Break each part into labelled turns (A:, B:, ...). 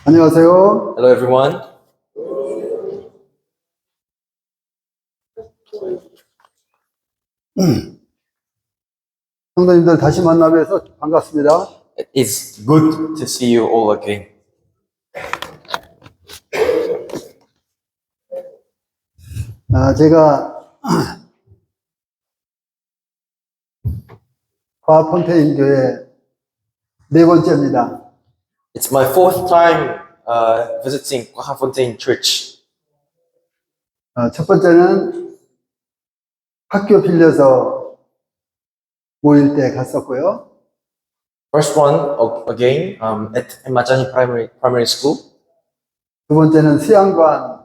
A: 안녕하세요.
B: Hello, everyone.
A: 성도님들 다시 만나 뵈서 반갑습니다.
B: It's good to see you all again.
A: 제가 과폰테인 교회 네 번째입니다.
B: It's my fourth time visiting Kwahafontein Church.
A: 첫 번째는 학교 빌려서 모일 때 갔었고요.
B: First one, again, at Machani Primary School.
A: 두 번째는 수양관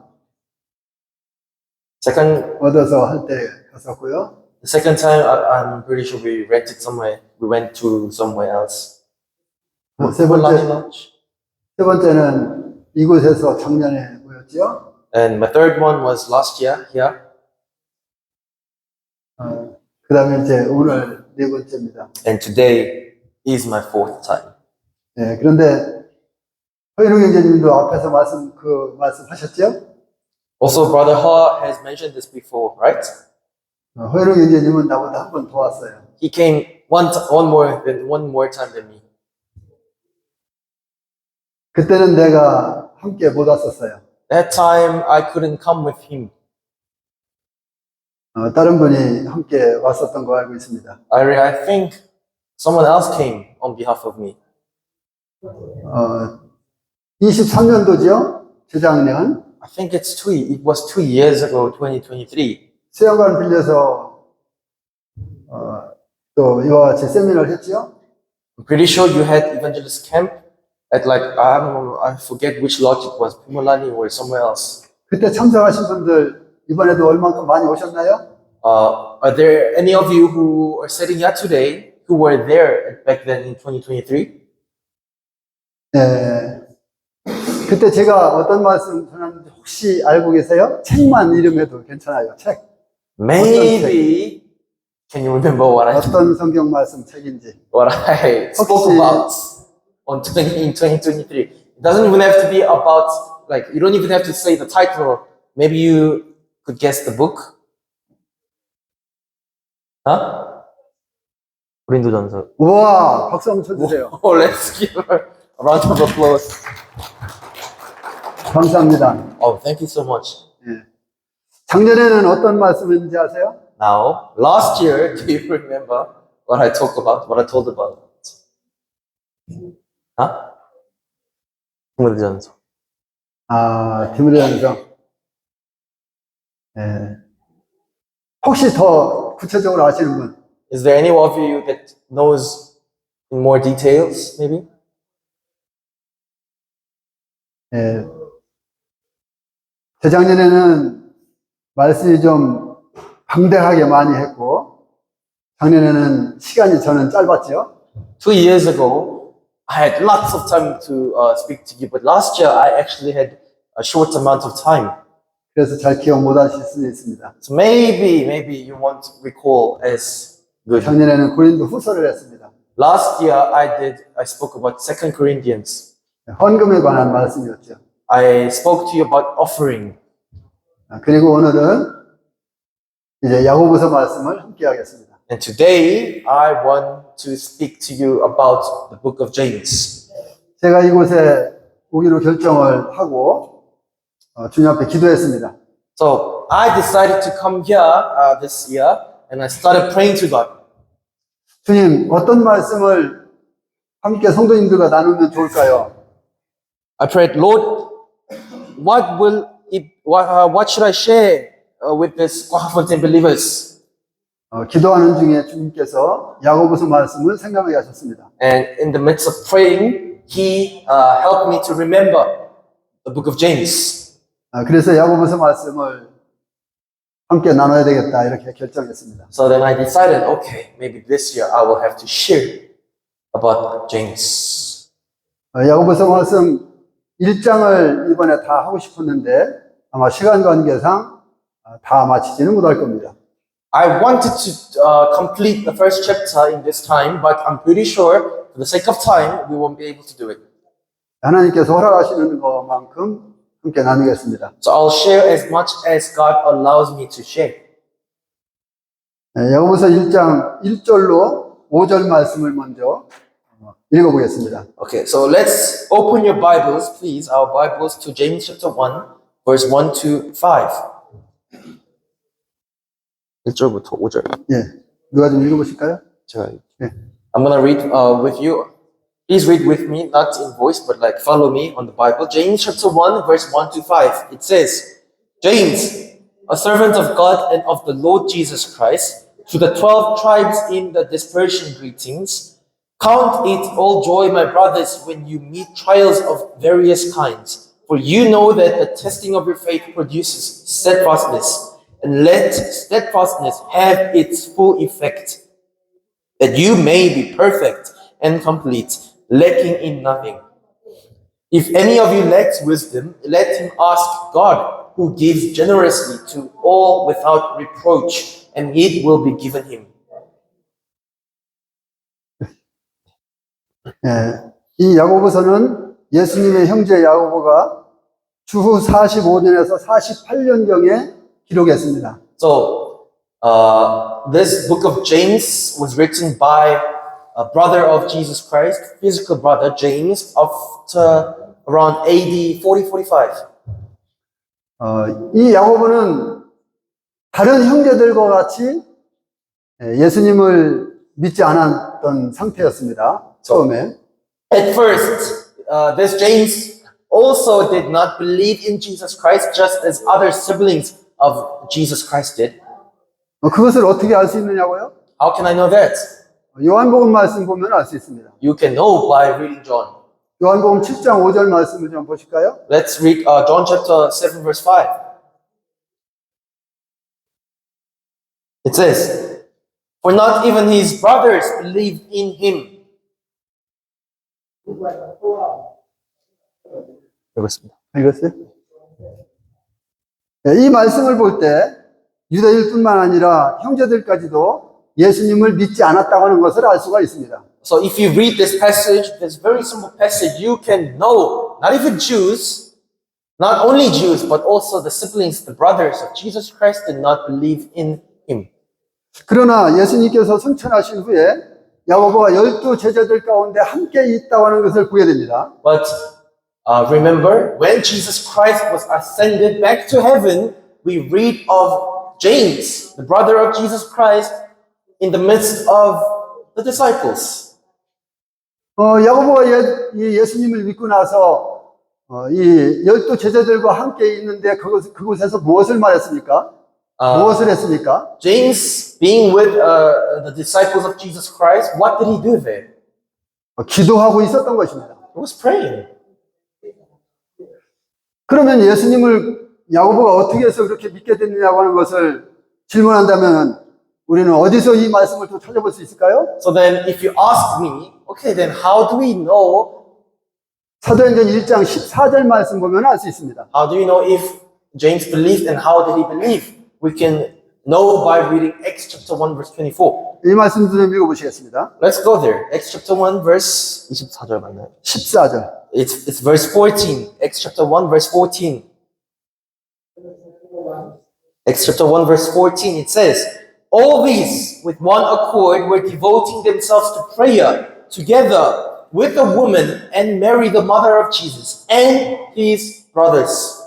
B: Second,
A: 얻어서 할 때 갔었고요.
B: the second time, I'm pretty sure we rented somewhere. We went to somewhere else.
A: 세 번째는 이곳에서 작년에 모였죠.
B: And my third one was last year here.
A: 그 다음에 이제 오늘 네 번째입니다.
B: And today is my fourth time.
A: 네, 그런데 허인웅 형제님도 앞에서 말씀하셨죠?
B: Also, Brother Ha has mentioned this before, right?
A: 허인웅 형제님은 나보다 한 번 더 왔어요.
B: He came one more time than me.
A: 그때는 내가 함께 못 왔었어요.
B: That time I couldn't come with him.
A: 다른 분이 함께 왔었던 거 알고 있습니다.
B: I think someone else came on behalf of me.
A: 23년도죠? 재작년.
B: I think it was 2 years ago, 2023.
A: 수양관 빌려서 또 이와 같이 세미나를 했죠?
B: I'm pretty sure you had evangelist camp at I don't know, I forget which lodge it was, Pumulani or somewhere else.
A: 그때 참석하신 분들 이번에도 얼만큼 많이 오셨나요?
B: Are there any of you who are sitting here today who were there back then in 2023?
A: 네. 그때 제가 어떤 말씀 전했는지 혹시 알고 계세요? 책만 이름해도 괜찮아요. 책.
B: Maybe can you remember
A: 어떤 성경 말씀 책인지.
B: what I spoke about in 2023? It doesn't even have to be about you don't even have to say the title. Maybe you could guess the book. Huh? 고린도전서.
A: 우와, 박수 한번 쳐주세요.
B: Oh, let's give her a round of applause.
A: 감사합니다.
B: Oh, thank you so much.
A: 예. 작년에는 어떤 말씀인지 아세요?
B: Now, last year, do you remember what I told about? Huh? 고린도전서.
A: 디모데전서. 예. 혹시 더 구체적으로 아시는 분?
B: Is there any of you that knows in more details, maybe?
A: 예. 재작년에는 말씀이 좀 방대하게 많이 했고, 작년에는 시간이 저는 짧았죠.
B: 2 years ago, I had lots of time to speak to you, but last year I actually had a short amount of time.
A: 그래서 잘 기억 못 하실 수도 있습니다.
B: So maybe you won't recall as good.
A: 작년에는 고린도 후서를 했습니다.
B: Last year I spoke about 2 Corinthians.
A: 헌금에 관한 말씀이었죠.
B: I spoke to you about offering.
A: 그리고 오늘은 이제 야고보서 말씀을 함께 하겠습니다.
B: And today I want to speak to you about the book of James.
A: 제가 이곳에 오기로 결정을 하고 주님 앞에 기도했습니다.
B: So I decided to come here this year and I started praying to God.
A: 주님, 어떤 말씀을 함께 성도님들과 나누면 좋을까요?
B: I prayed, Lord, what should I share with this Kwahafontein believers?
A: 기도하는 중에 주님께서 야고보서 말씀을 생각하게 하셨습니다.
B: And in the midst of praying, He helped me to remember the book of James.
A: 그래서 야고보서 말씀을 함께 나눠야 되겠다 이렇게 결정했습니다.
B: So then I decided, okay, maybe this year I will have to share about James.
A: 야고보서 말씀 1장을 이번에 다 하고 싶었는데 아마 시간 관계상 다 마치지는 못할 겁니다.
B: I wanted to complete the first chapter in this time, but I'm pretty sure for the sake of time, we won't be able to do it.
A: 하나님께서 허락하시는 것만큼 함께 나누겠습니다.
B: So I'll share as much as God allows me to share.
A: 야고보서 1장 1절로 5절 말씀을 먼저 읽어보겠습니다.
B: Okay, so let's open your Bibles, please, our Bibles to James chapter 1, verse 1 to 5. 1절부터 5절.
A: 예, 누가 좀 읽어보실까요?
B: 제가
A: 네.
B: I'm gonna read with you. Please read with me, not in voice, but like follow me on the Bible. James chapter 1, verse 1 to 5. It says, James, a servant of God and of the Lord Jesus Christ, to the 12 tribes in the dispersion greetings. Count it all joy, my brothers, when you meet trials of various kinds. For you know that the testing of your faith produces steadfastness. And let steadfastness have its full effect, that you may be perfect and complete, lacking in nothing. If any of you lacks wisdom, let him ask God, who gives generously to all without reproach, and it will be given him.
A: 예, 이 야고보서는 예수님의 형제 야고보가 주후 45년에서 48년경에 기록했습니다.
B: So, this book of James was written by a brother of Jesus Christ, physical brother, James, after around AD 40-45.
A: 이 야고보는 다른 형제들과 같이 예수님을 믿지 않았던 상태였습니다. 처음에.
B: At first, this James also did not believe in Jesus Christ just as other siblings of Jesus Christ did.
A: 그것을 어떻게 알 수 있느냐고요?
B: How can I know that?
A: 요한복음 말씀 보면 알 수 있습니다.
B: You can know by reading John.
A: 요한복음 7장 5절 말씀을 좀 보실까요?
B: Let's read John chapter 7 verse 5. It says, For not even his brothers believed in him.
A: 읽었어요? 이 말씀을 볼 때 유대인뿐만 아니라 형제들까지도 예수님을 믿지 않았다고 하는 것을 알 수가 있습니다.
B: So if you read this passage, this very simple passage, you can know not even Jews, not only Jews, but also the siblings, the brothers of Jesus Christ did not believe in him.
A: 그러나 예수님께서 승천하신 후에 야고보가 12 제자들 가운데 함께 있다고 하는 것을 보게 됩니다.
B: But remember, when Jesus Christ was ascended back to heaven, we read of James, the brother of Jesus Christ, in the midst of the disciples.
A: 야고보가 예수님을 믿고 나서 이 12 제자들과 함께 있는데 그곳에서 무엇을 말했습니까? 무엇을 했습니까?
B: James, being with the disciples of Jesus Christ, what did he do there?
A: 기도하고 있었던 것입니다.
B: He was praying.
A: 그러면 예수님을 야고보가 어떻게 해서 그렇게 믿게 됐느냐고 하는 것을 질문한다면 우리는 어디서 이 말씀을 또 찾아볼 수 있을까요?
B: So then if you ask me, okay, then how do we know?
A: 사도행전 1장 14절 말씀 보면 알 수 있습니다.
B: How do we know if James believed and how did he believe? We can know by reading Acts chapter 1 verse 24.
A: 이 말씀도 좀 읽어보시겠습니다.
B: Let's go there. Acts chapter 1 verse 24절 맞나요?
A: 14절.
B: It's verse 14. Acts chapter 1 verse 14. Acts chapter 1 verse 14 it says, All these with one accord were devoting themselves to prayer together with the woman and Mary the mother of Jesus and his brothers.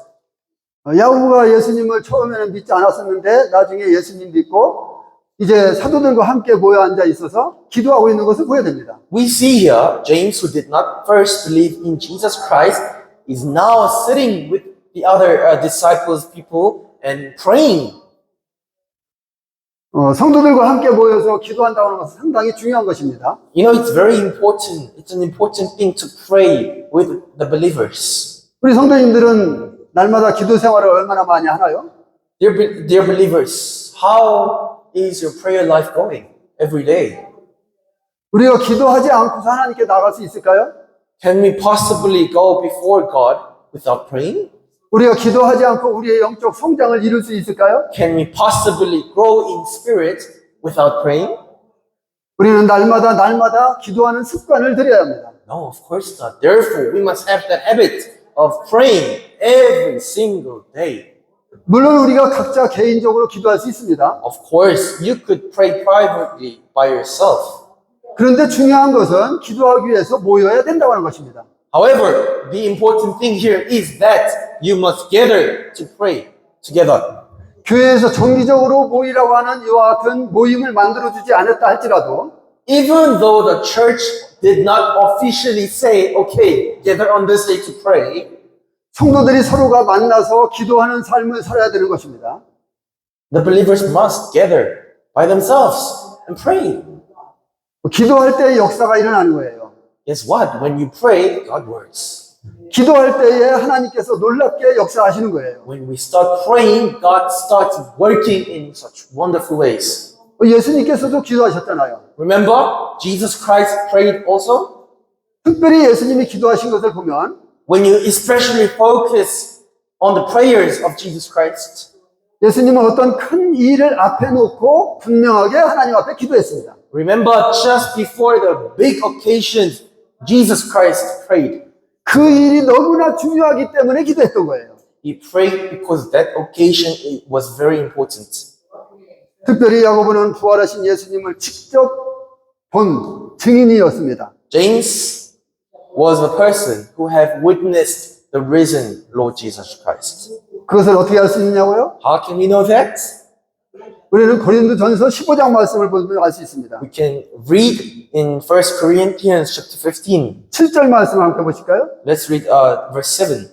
A: 야고보가 예수님을 처음에는 믿지 않았었는데 나중에 예수님 믿고 이제 사도들과 함께 모여 앉아 있어서 기도하고 있는 것을 보여야 됩니다.
B: We see here James, who did not first believe in Jesus Christ, is now sitting with the other disciples, people, and praying.
A: 성도들과 함께 모여서 기도한다고 하는 것은 상당히 중요한 것입니다.
B: You know, it's very important. It's an important thing to pray with the believers.
A: 우리 성도님들은 날마다 기도 생활을 얼마나 많이 하나요?
B: Dear believers, how is your prayer life going every day?
A: 우리가 기도하지 않고서 하나님께 나갈 수 있을까요?
B: Can we possibly go before God without praying?
A: 우리가 기도하지 않고 우리의 영적 성장을 이룰 수 있을까요?
B: Can we possibly grow in spirit without praying?
A: 우리는 날마다 기도하는 습관을 들여야 합니다.
B: No, of course not. Therefore, we must have that habit of praying every single day.
A: 물론 우리가 각자 개인적으로 기도할 수 있습니다.
B: Of course, you could pray privately by yourself.
A: 그런데 중요한 것은 기도하기 위해서 모여야 된다고 하는 것입니다.
B: However, the important thing here is that you must gather to pray together.
A: 교회에서 정기적으로 모이라고 하는 이와 같은 모임을 만들어주지 않았다 할지라도
B: Even though the church did not officially say, okay, gather on this day to pray,
A: 성도들이 서로가 만나서 기도하는 삶을 살아야 되는 것입니다.
B: the believers must gather by themselves and pray.
A: 기도할 때 역사가 일어나는 거예요.
B: Guess what? When you pray, God works.
A: 기도할 때에 하나님께서 놀랍게 역사하시는 거예요.
B: When we start praying, God starts working in such wonderful ways.
A: 예수님께서도 기도하셨잖아요.
B: Remember, Jesus Christ prayed also?
A: 특별히 예수님이 기도하신 것을 보면
B: When you especially focus on the prayers of Jesus Christ,
A: 예수님은 어떤 큰 일을 앞에 놓고 분명하게 하나님 앞에 기도했습니다.
B: remember just before the big occasions, Jesus Christ prayed.
A: 그 일이 너무나 중요하기 때문에 기도했던 거예요.
B: He prayed because that occasion was very important.
A: 특별히 야고보는 부활하신 예수님을 직접 본 증인이었습니다.
B: James was a person who had witnessed the risen Lord Jesus Christ.
A: 그것을 어떻게 알 수 있느냐고요?
B: How can we know that?
A: 우리는 고린도전서 15장 말씀을 보면 알 수 있습니다.
B: We can read in 1 Corinthians chapter 15.
A: 7절 말씀 함께 보실까요?
B: Let's read verse 7.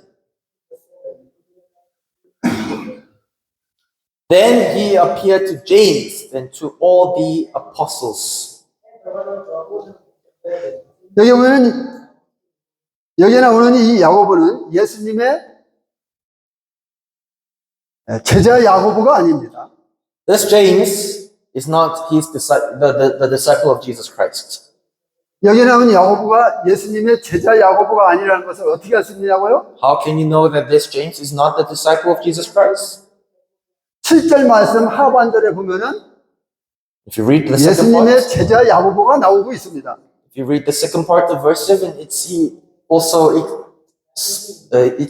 B: Then he appeared to James and to all the apostles.
A: 여기 나오는 이 야고보는 예수님의 제자 야고보가 아닙니다.
B: This James is not his the disciple of Jesus Christ.
A: 여기 나오는 야고보가 예수님의 제자 야고보가 아니라는 것을 어떻게 알 수 있느냐고요?
B: How can you know that this James is not the disciple of Jesus Christ?
A: 7절 말씀 하반절에 보면은
B: If you read the second
A: 예수님의
B: part,
A: 제자 야고보가 나오고 있습니다.
B: if you read the second part of verse 7, it's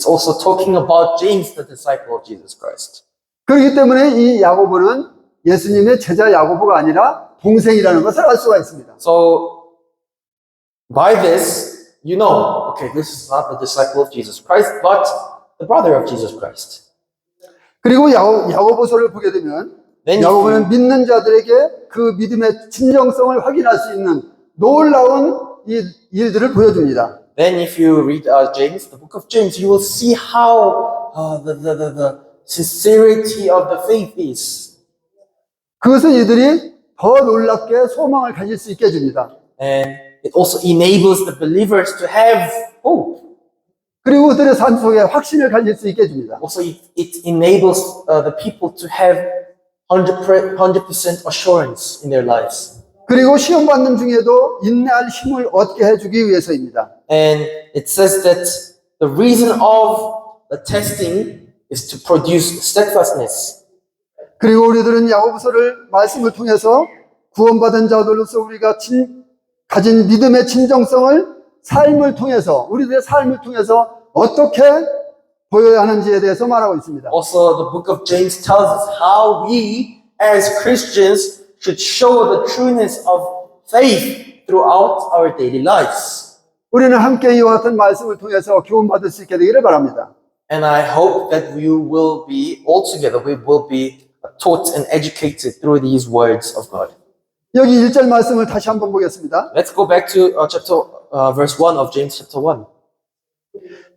B: also talking about James, the disciple of Jesus Christ.
A: 그렇기 때문에 이 야고보는 예수님의 제자 야고보가 아니라 동생이라는 것을 알 수가 있습니다.
B: So, by this, you know, okay, this is not the disciple of Jesus Christ, but the brother of Jesus Christ.
A: 그리고 야고보서를 보게 되면
B: Then
A: 야고보는 믿는 자들에게 그 믿음의 진정성을 확인할 수 있는 놀라운 이 일들을 보여줍니다.
B: Then if you read James, the book of James, you will see how the sincerity of the faith is.
A: 그것은 이들이 더 놀랍게 소망을 가질 수 있게 해줍니다.
B: And it also enables the believers to have hope.
A: 그리고 그들의 삶 속에 확신을 가질 수 있게 해줍니다.
B: Also, it enables the people to have 100% assurance in their lives.
A: 그리고 시험 받는 중에도 인내할 힘을 얻게 해주기 위해서입니다.
B: And it says that the reason of the testing is to produce steadfastness.
A: 그리고 우리들은 야고보서를 말씀을 통해서 구원받은 자들로서 우리가 가진 믿음의 진정성을 삶을 통해서 우리들의 삶을 통해서 어떻게 보여야 하는지에 대해서 말하고 있습니다.
B: Also, the book of James tells us how we as Christians should show the trueness of faith throughout our daily lives.
A: 우리는 함께 이와 같은 말씀을 통해서 교훈받을 수 있게 되기를 바랍니다.
B: And I hope that we will be all together, we will be taught and educated through these words of God.
A: 여기 1절 말씀을 다시 한번 보겠습니다.
B: Let's go back to verse 1 of James chapter 1.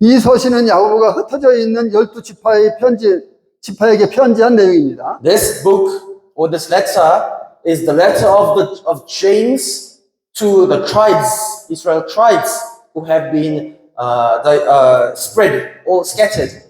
A: 이 서신은 야고보가 흩어져 있는 12지파의 지파에게 편지한 내용입니다.
B: This book or this letter is the letter of James to the tribes, Israel tribes, who have been spread or scattered.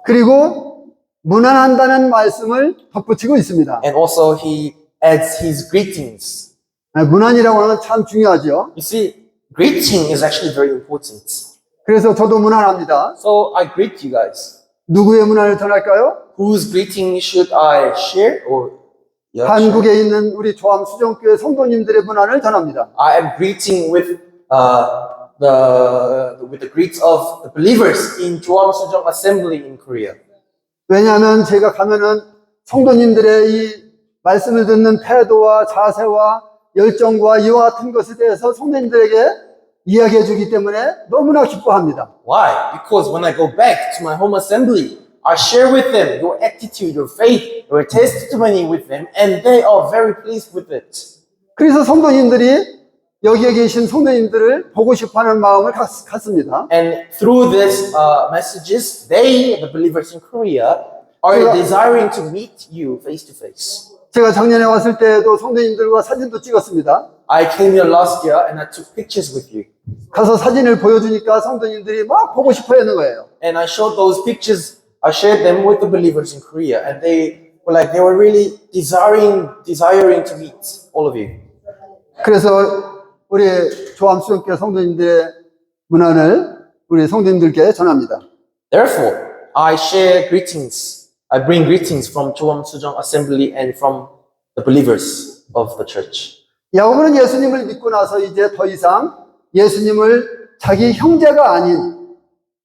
A: 그리고 무난한다는 말씀을 덧붙이고 있습니다.
B: And also he adds his greetings.
A: 무난이라고 하는 건 참 중요하죠.
B: You see, greeting is actually very important.
A: 그래서 저도 무난합니다.
B: So I greet you guys.
A: 누구의 문안을 전할까요?
B: Whose greeting should I share? Or Yeah, sure.
A: 한국에 있는 우리 조암 수정교회 성도님들의 문안을 전합니다.
B: I am greeting with the greets of the believers in Joam Sujong Assembly in Korea.
A: 왜냐하면 제가 가면은 성도님들의 이 말씀을 듣는 태도와 자세와 열정과 이와 같은 것에 대해서 성도님들에게 이야기해 주기 때문에 너무나 기뻐합니다.
B: Why? Because when I go back to my home assembly, I share with them your attitude, your faith, your testimony with them, and they are very pleased with it.
A: 그래서 성도님들이 여기에 계신 성도님들을 보고 싶어하는 마음을 갖습니다.
B: And through these messages, they, the believers in Korea, are
A: 제가-
B: desiring to meet you face to face.
A: 제가 작년에 왔을 때도 성도님들과 사진도 찍었습니다.
B: I came here last year and I took pictures with you.
A: 가서 사진을 보여주니까 성도님들이 막 보고 싶어 하는 거예요.
B: And I showed those pictures, I shared them with the believers in Korea, and they were really desiring to meet all of you.
A: 그래서 우리 조암 수영교 성도님들의 문안을 우리 성도님들께 전합니다.
B: Therefore, I share greetings. I bring greetings from Choam Sujong Assembly and from the believers of the church.
A: 야고보는 예수님을 믿고 나서 이제 더 이상 예수님을 자기 형제가 아닌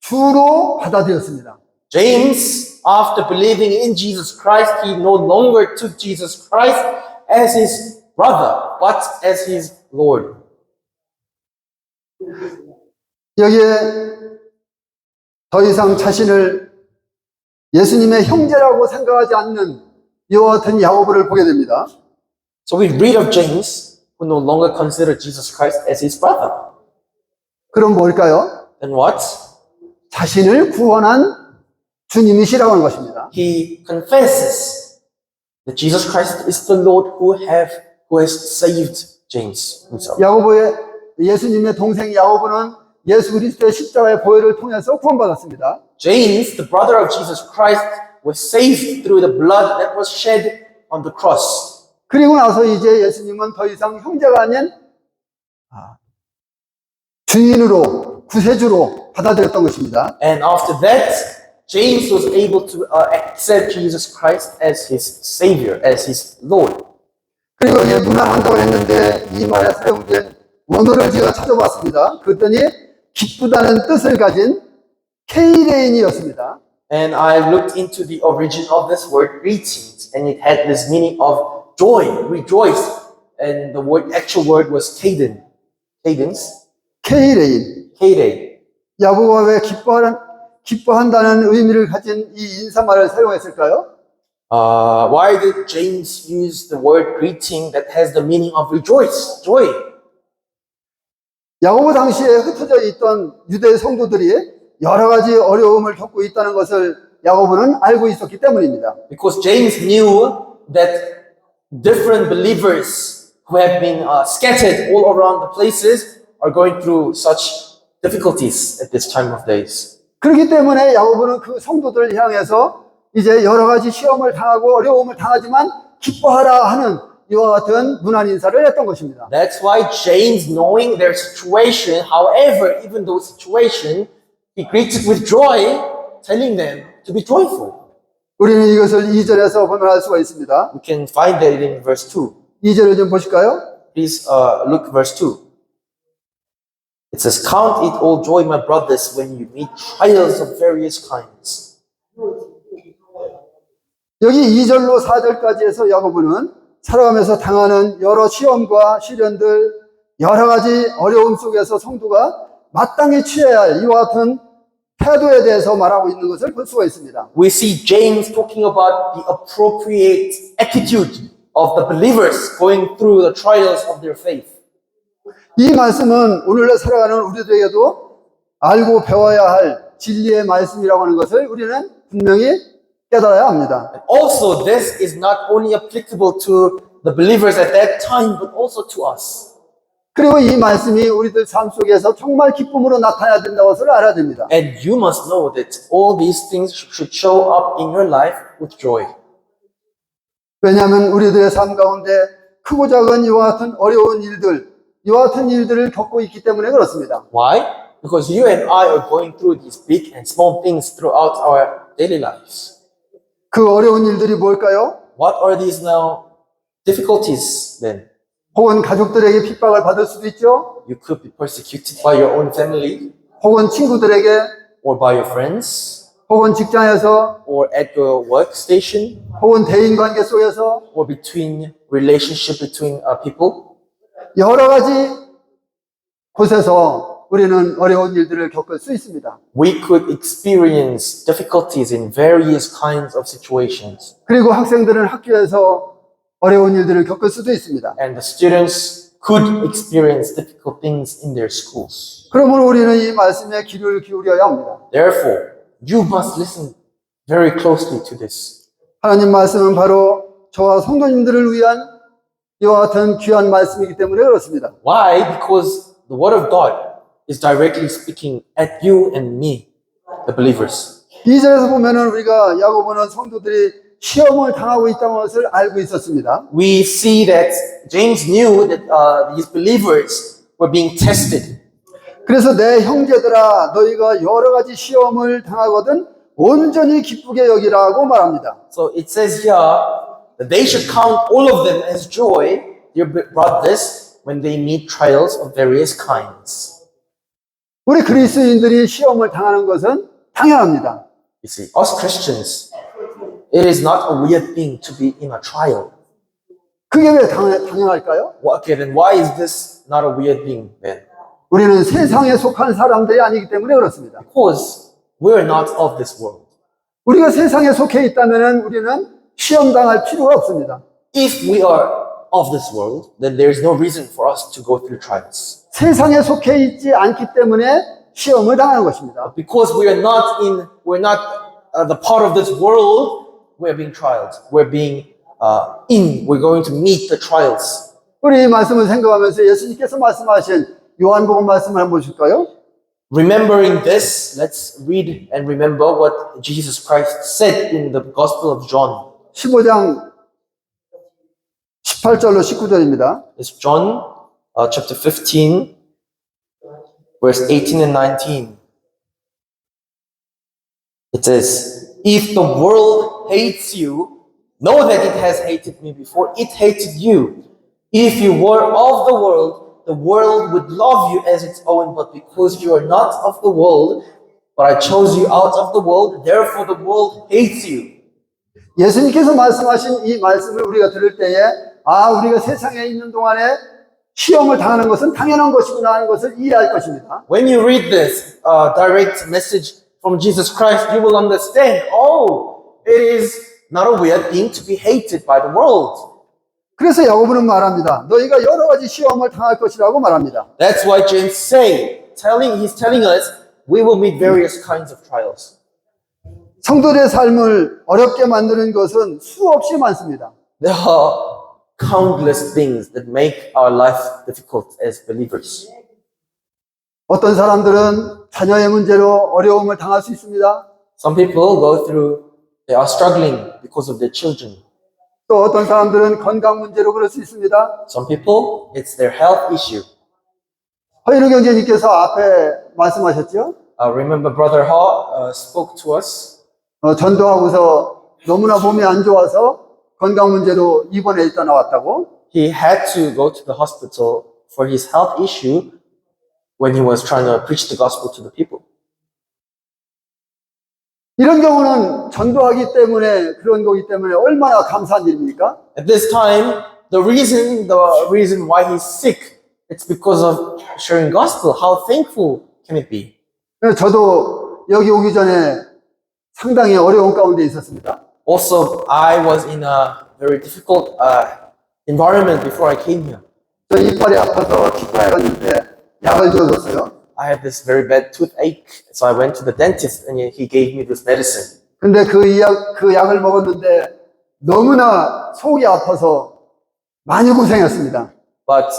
A: 주로 받아들였습니다.
B: James, after believing in Jesus Christ, he no longer took Jesus Christ as his brother, but as his Lord.
A: 여기에 더 이상 자신을 예수님의 형제라고 생각하지 않는 이와 같은 야고보를 보게 됩니다.
B: So we read of James, who no longer considered Jesus Christ as his brother.
A: 그럼 뭘까요?
B: Then what?
A: 자신을 구원한 주님이시라고 하는 것입니다.
B: He confesses that Jesus Christ is the Lord who has saved James himself.
A: 야고보의 예수님의 동생 야고보는 예수 그리스도의 십자가의 보혈을 통해서 구원받았습니다.
B: James, the brother of Jesus Christ, was saved through the blood that was shed on the cross.
A: 그리고 나서 이제 예수님은 더 이상 형제가 아닌 주인으로 구세주로 받아들였던 것입니다.
B: And after that, James was able to accept Jesus Christ as his Savior, as his Lord.
A: 그리고 이제 문안한다고 했는데 이 말에 사용된 원어를 제가 찾아봤습니다. 그랬더니 기쁘다는 뜻을 가진 케이레인이었습니다.
B: And I looked into the origin of this word greetings, and it had this meaning of joy, rejoice. And the actual word was cadence,
A: 케이레인. 야고보가 왜 기뻐한다는 의미를 가진 이 인사말을 사용했을까요?
B: Why did James use the word greeting that has the meaning of rejoice, joy?
A: 야고보 당시에 흩어져 있던 유대 성도들이 여러 가지 어려움을 겪고 있다는 것을 야고보는 알고 있었기 때문입니다.
B: Because James knew that different believers who have been scattered all around the places are going through such difficulties at this time of days.
A: 그렇기 때문에 야고보는 그 성도들을 향해서 이제 여러 가지 시험을 당하고 어려움을 당하지만 기뻐하라 하는 이와 같은 문안 인사를 했던 것입니다.
B: That's why James, knowing their situation, however, even though situation, he greeted with joy, telling them to be joyful.
A: 우리는 이것을 2절에서 보면할 수가 있습니다.
B: We can find that in verse 2.
A: 2절을 좀 보실까요?
B: Please look verse 2. It says, "Count it all joy, my brothers, when you meet trials of various kinds."
A: 여기 2절로 4절까지 해서 야고보는 살아가면서 당하는 여러 시험과 시련들, 여러 가지 어려움 속에서 성도가 마땅히 취해야 할 이와 같은 태도에 대해서 말하고 있는 것을 볼 수가 있습니다.
B: We see James talking about the appropriate attitude of the believers going through the trials of their faith.
A: 이 말씀은 오늘날 살아가는 우리들에게도 알고 배워야 할 진리의 말씀이라고 하는 것을 우리는 분명히 깨달아야 합니다.
B: And also, this is not only applicable to the believers at that time, but also to us.
A: 그리고 이 말씀이 우리들 삶 속에서 정말 기쁨으로 나타나야 된다는 것을 알아야 됩니다.
B: And you must know that all these things should show up in your life with joy.
A: 왜냐하면 우리들의 삶 가운데 크고 작은 이와 같은 어려운 일들, 이와 같은 일들을 겪고 있기 때문에 그렇습니다.
B: Why? Because you and I are going through these big and small things throughout our daily lives.
A: 그 어려운 일들이 뭘까요?
B: What are these now difficulties then.
A: 혹은 가족들에게 핍박을 받을 수도 있죠.
B: You could be persecuted by your own family
A: 혹은 친구들에게,
B: or by your friends
A: 혹은 직장에서,
B: or at your workstation
A: 혹은 대인관계 속에서
B: or between relationship between people.
A: 여러 가지 곳에서 우리는 어려운 일들을 겪을 수 있습니다.
B: We could experience difficulties in various kinds of situations.
A: 그리고 학생들은 학교에서 어려운 일들을 겪을 수도 있습니다.
B: And the students could experience difficult things in their schools.
A: 그러므로 우리는 이 말씀에 귀를 기울여야 합니다.
B: Therefore, you must listen very closely to this.
A: 하나님 말씀은 바로 저와 성도님들을 위한 이와 같은 귀한 말씀이기 때문에 그렇습니다.
B: Why? Because the Word of God is directly speaking at you and me, the believers.
A: 2절에서 보면은 우리가 야고보는 성도들이 시험을 당하고 있다는 것을 알고 있었습니다.
B: We see that James knew that these believers were being tested.
A: 그래서 내 형제들아 너희가 여러 가지 시험을 당하거든 온전히 기쁘게 여기라고 말합니다.
B: So it says here that they should count all of them as joy, dear brothers, when they meet trials of various kinds.
A: 우리 그리스도인들이 시험을 당하는 것은 당연합니다.
B: You see, us Christians, it is not a weird thing to be in a trial.
A: 그게 왜 당연할까요?
B: Okay, then why is this not a weird thing then?
A: 우리는 세상에 속한 사람들이 아니기 때문에 그렇습니다.
B: Because we're not of this world.
A: 우리가 세상에 속해 있다면 우리는 시험 당할 필요가 없습니다.
B: If we are of this world, then there is no reason for us to go through trials.
A: 세상에 속해 있지 않기 때문에 시험을 당하는 것입니다.
B: Because we're not the part of this world, we're being trialed. We're going to meet the trials.
A: 우리 이 말씀을 생각하면서 예수님께서 말씀하신 요한복음 말씀을 한번 보실까요?
B: Remembering this, let's read and remember what Jesus Christ said in the Gospel of John.
A: 15장 18절로 19절입니다.
B: It's John chapter 15, verse 18 and 19. It says, "If the world hates you, know that it has hated me before it hated you. If you were of the world would love you as its own, but because you are not of the world, but I chose you out of the world, therefore the world hates you."
A: 예수님께서 말씀하신 이 말씀을 우리가 들을 때에 우리가 세상에 있는 동안에 시험을 당하는 것은 당연한 것이구나 하는 것을 이해할 것입니다.
B: When you read this direct message from Jesus Christ, you will understand, it is not a weird thing to be hated by the world.
A: 그래서 야고보는 말합니다. 너희가 여러 가지 시험을 당할 것이라고 말합니다.
B: That's why James he's telling us we will meet various kinds of trials.
A: 성도들의 삶을 어렵게 만드는 것은 수없이 많습니다.
B: There are countless things that make our life difficult as believers.
A: 어떤 사람들은 자녀의 문제로 어려움을 당할 수 있습니다.
B: Some people they are struggling because of their children.
A: 또 어떤 사람들은 건강 문제로 그럴 수 있습니다.
B: Some people, it's their health issue.
A: 허인우 경제님께서 앞에 말씀하셨죠?
B: Remember Brother Ha spoke to us.
A: 전도하고서 너무나 몸이 안 좋아서 건강 문제로 입원해 있다 나왔다고.
B: He had to go to the hospital for his health issue when he was trying to preach the gospel to the people.
A: 이런 경우는 전도하기 때문에 그런 거기 때문에 얼마나 감사한 일입니까?
B: At this time, the reason why he's sick, it's because of sharing gospel. How thankful can it be?
A: 저도 여기 오기 전에 상당히 어려운 가운데 있었습니다.
B: Also, I was in a very difficult environment before I came here.
A: 저 이빨이 아파서 치과에 갔는데 약을 줘줬어요.
B: I had this very bad toothache, so I went to the dentist and he gave me this medicine.
A: 근데 그 약을 먹었는데 너무나 속이 아파서 많이 고생했습니다.
B: But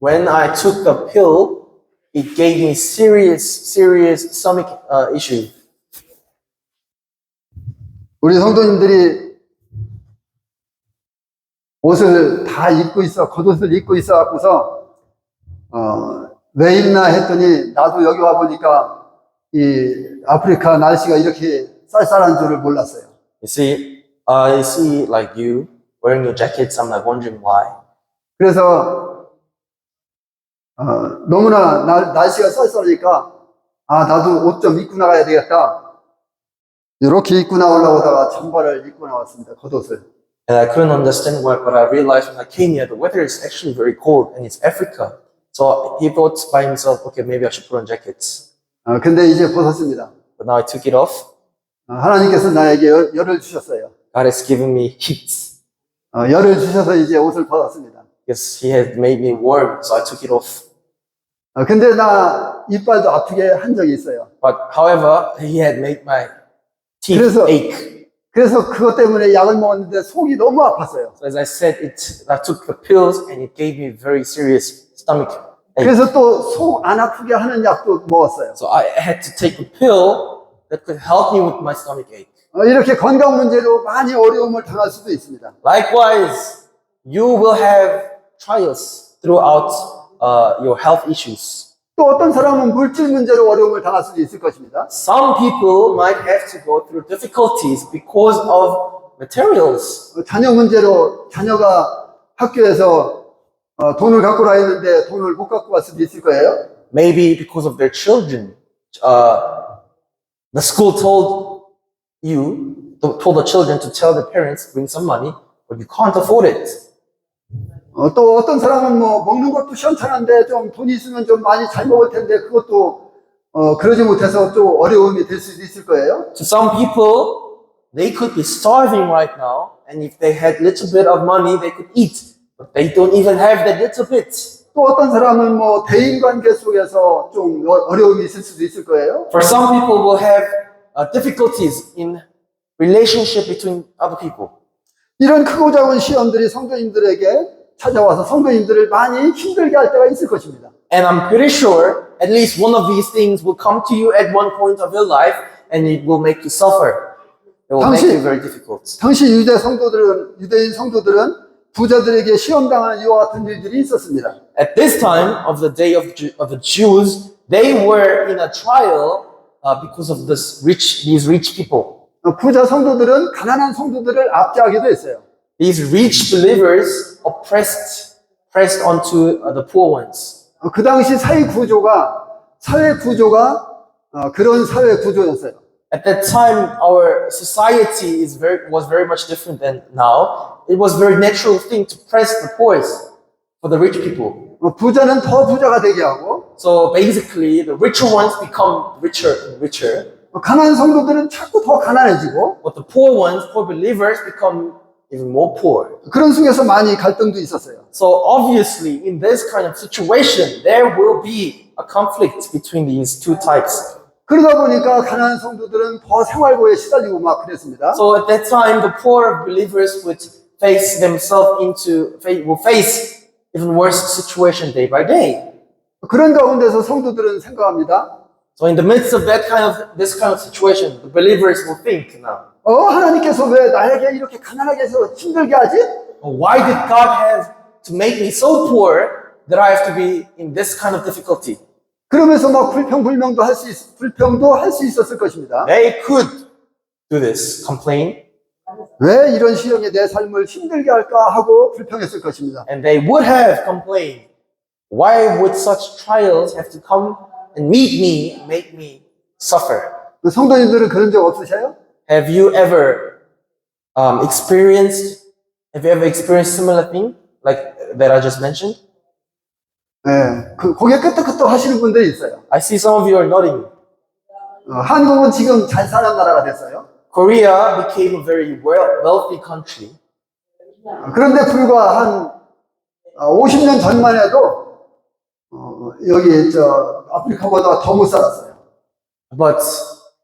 B: when I took the pill, it gave me serious stomach issue.
A: 우리 성도님들이 옷을 다 입고 있어, 겉옷을 입고 있어 갖고서 왜 입나 했더니 나도 여기 와 보니까 이 아프리카 날씨가 이렇게 쌀쌀한 줄을 몰랐어요.
B: You see, I see like you, wearing your jackets. I'm like wondering why.
A: 그래서 너무나 날씨가 쌀쌀하니까 나도 옷 좀 입고 나가야 되겠다. 이렇게 입고 나오려다가 잠바를 입고 나왔습니다. 겉옷을.
B: And I couldn't understand why, but I realized when I came here, the weather is actually very cold and it's Africa. So he thought by himself, okay, maybe I should put on jackets.
A: 근데 이제 벗었습니다.
B: But now I took it off.
A: 하나님께서 나에게 열을 주셨어요.
B: God has given me heat.
A: 열을 주셔서 이제 옷을 벗었습니다.
B: Yes, he had made me warm, so I took it off.
A: 근데 나 이빨도 아프게 한 적이 있어요.
B: But however, he had made my teeth
A: 그래서-
B: ache.
A: 그래서 그것 때문에 약을 먹었는데 속이 너무 아팠어요.
B: So as I said, I took the pills and it gave me very serious stomach ache.
A: 그래서 또 속 안 아프게 하는 약도 먹었어요.
B: So I had to take a pill that could help me with my stomach ache.
A: 이렇게 건강 문제로 많이 어려움을 당할 수도 있습니다.
B: Likewise, you will have trials throughout your health issues.
A: 또 어떤 사람은 물질 문제로 어려움을 당할 수도 있을 것입니다.
B: Some people might have to go through difficulties because of materials.
A: 자녀 문제로 자녀가 학교에서 돈을 갖고 라 했는데 돈을 못 갖고 갈 수도 있을 거예요.
B: Maybe because of their children. The school told the children to tell the parents, bring some money, but you can't afford it.
A: 또 어떤 사람은 뭐 먹는 것도 시원찮은데 좀 돈이 있으면 좀 많이 잘 먹을 텐데 그것도 그러지 못해서 좀 어려움이 될 수도 있을 거예요.
B: To some people, they could be starving right now, and if they had little bit of money, they could eat, but they don't even have that little bit.
A: 또 어떤 사람은 뭐 대인관계 속에서 좀 어려움이 있을 수도 있을 거예요.
B: For some people, will have difficulties in relationship between other people.
A: 이런 크고 작은 시험들이 성도님들에게 찾아와서 성도님들을 많이 힘들게 할 때가 있을 것입니다.
B: And I'm pretty sure at least one of these things will come to you at one point of your life, and it will make you suffer. It will make
A: 당시-
B: you very difficult.
A: 당시 유대인 성도들은 부자들에게 시험당하는 이와 같은 일들이 있었습니다.
B: At this time of the day of the Jews, they were in a trial because of these rich people.
A: 부자 성도들은 가난한 성도들을 압제하기도 했어요.
B: These rich believers pressed onto the poor ones.
A: 그 당시 사회 구조가 그런 사회 구조였어요.
B: At that time, our society was very much different than now. It was a very natural thing to press the poorest for the rich people.
A: 부자는 더 부자가 되게 하고
B: So basically, the richer ones become richer and richer,
A: 가난한 성도들은 자꾸 더 가난해지고
B: but the poor ones, poor believers, become even more poor.
A: 그런 속에서 많이 갈등도 있었어요.
B: So obviously, in this kind of situation, there will be a conflict between these two types.
A: 그러다 보니까 가난한 성도들은 더 생활고에 시달리고 막 그랬습니다.
B: So at that time, the poor believers would face even worse situation day by day.
A: 그런 가운데서 성도들은 생각합니다.
B: So in the midst of this kind of situation, the believers will think now,
A: 하나님께서 왜 나에게 이렇게 가난하게 해서 힘들게 하지?
B: why did God have to make me so poor that I have to be in this kind of difficulty?
A: 그러면서 막 불평도 할 수 있었을 것입니다.
B: They could do this, complain,
A: 왜 이런 시험이 내 삶을 힘들게 할까 하고 불평했을 것입니다.
B: and they would have complained, why would such trials have to come and meet me, make me suffer?
A: 성도님들은 그런 적 없으세요?
B: Have you ever experienced similar thing like that I just mentioned?
A: 네, 고개 끄덕끄덕 하시는 분들이 있어요.
B: I see some of you are nodding.
A: 한국은 지금 잘 사는 나라가 됐어요.
B: Korea became a very wealthy country.
A: 그런데 불과 한 50년 전만 해도 여기 아프리카보다 더 못 살았어요.
B: But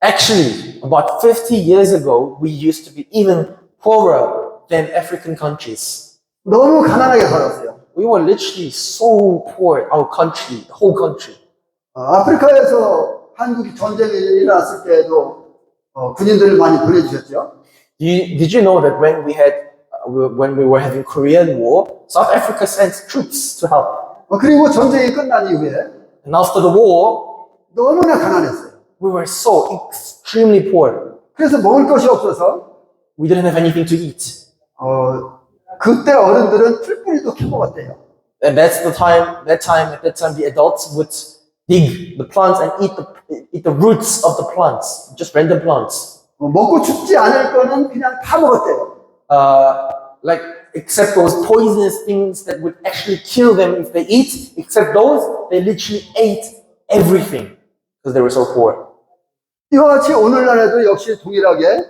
B: actually, about 50 years ago, we used to be even poorer than African countries.
A: 너무 가난하게 살았어요.
B: We were literally so poor, our country, the whole country.
A: 아프리카에서 한국이 전쟁이 일어났을 때에도 군인들을 많이 보내주셨죠.
B: Did you know that when we were having Korean War, South Africa sent troops to help?
A: 그리고 전쟁이 끝난 이후에
B: And after the war,
A: 너무나 가난했어요.
B: we were so extremely poor.
A: 그래서 먹을 것이 없어서
B: We didn't have anything to eat.
A: 그때 어른들은 풀뿌리도 캐먹었대요.
B: And at that time, the adults would dig the plants and eat the roots of the plants, just random plants.
A: 먹고 죽지 않을 거는 그냥 다 먹었대요.
B: Like, except those poisonous things that would actually kill them if they eat, except those, they literally ate everything because they were so poor.
A: 이와 같이 오늘날에도 역시 동일하게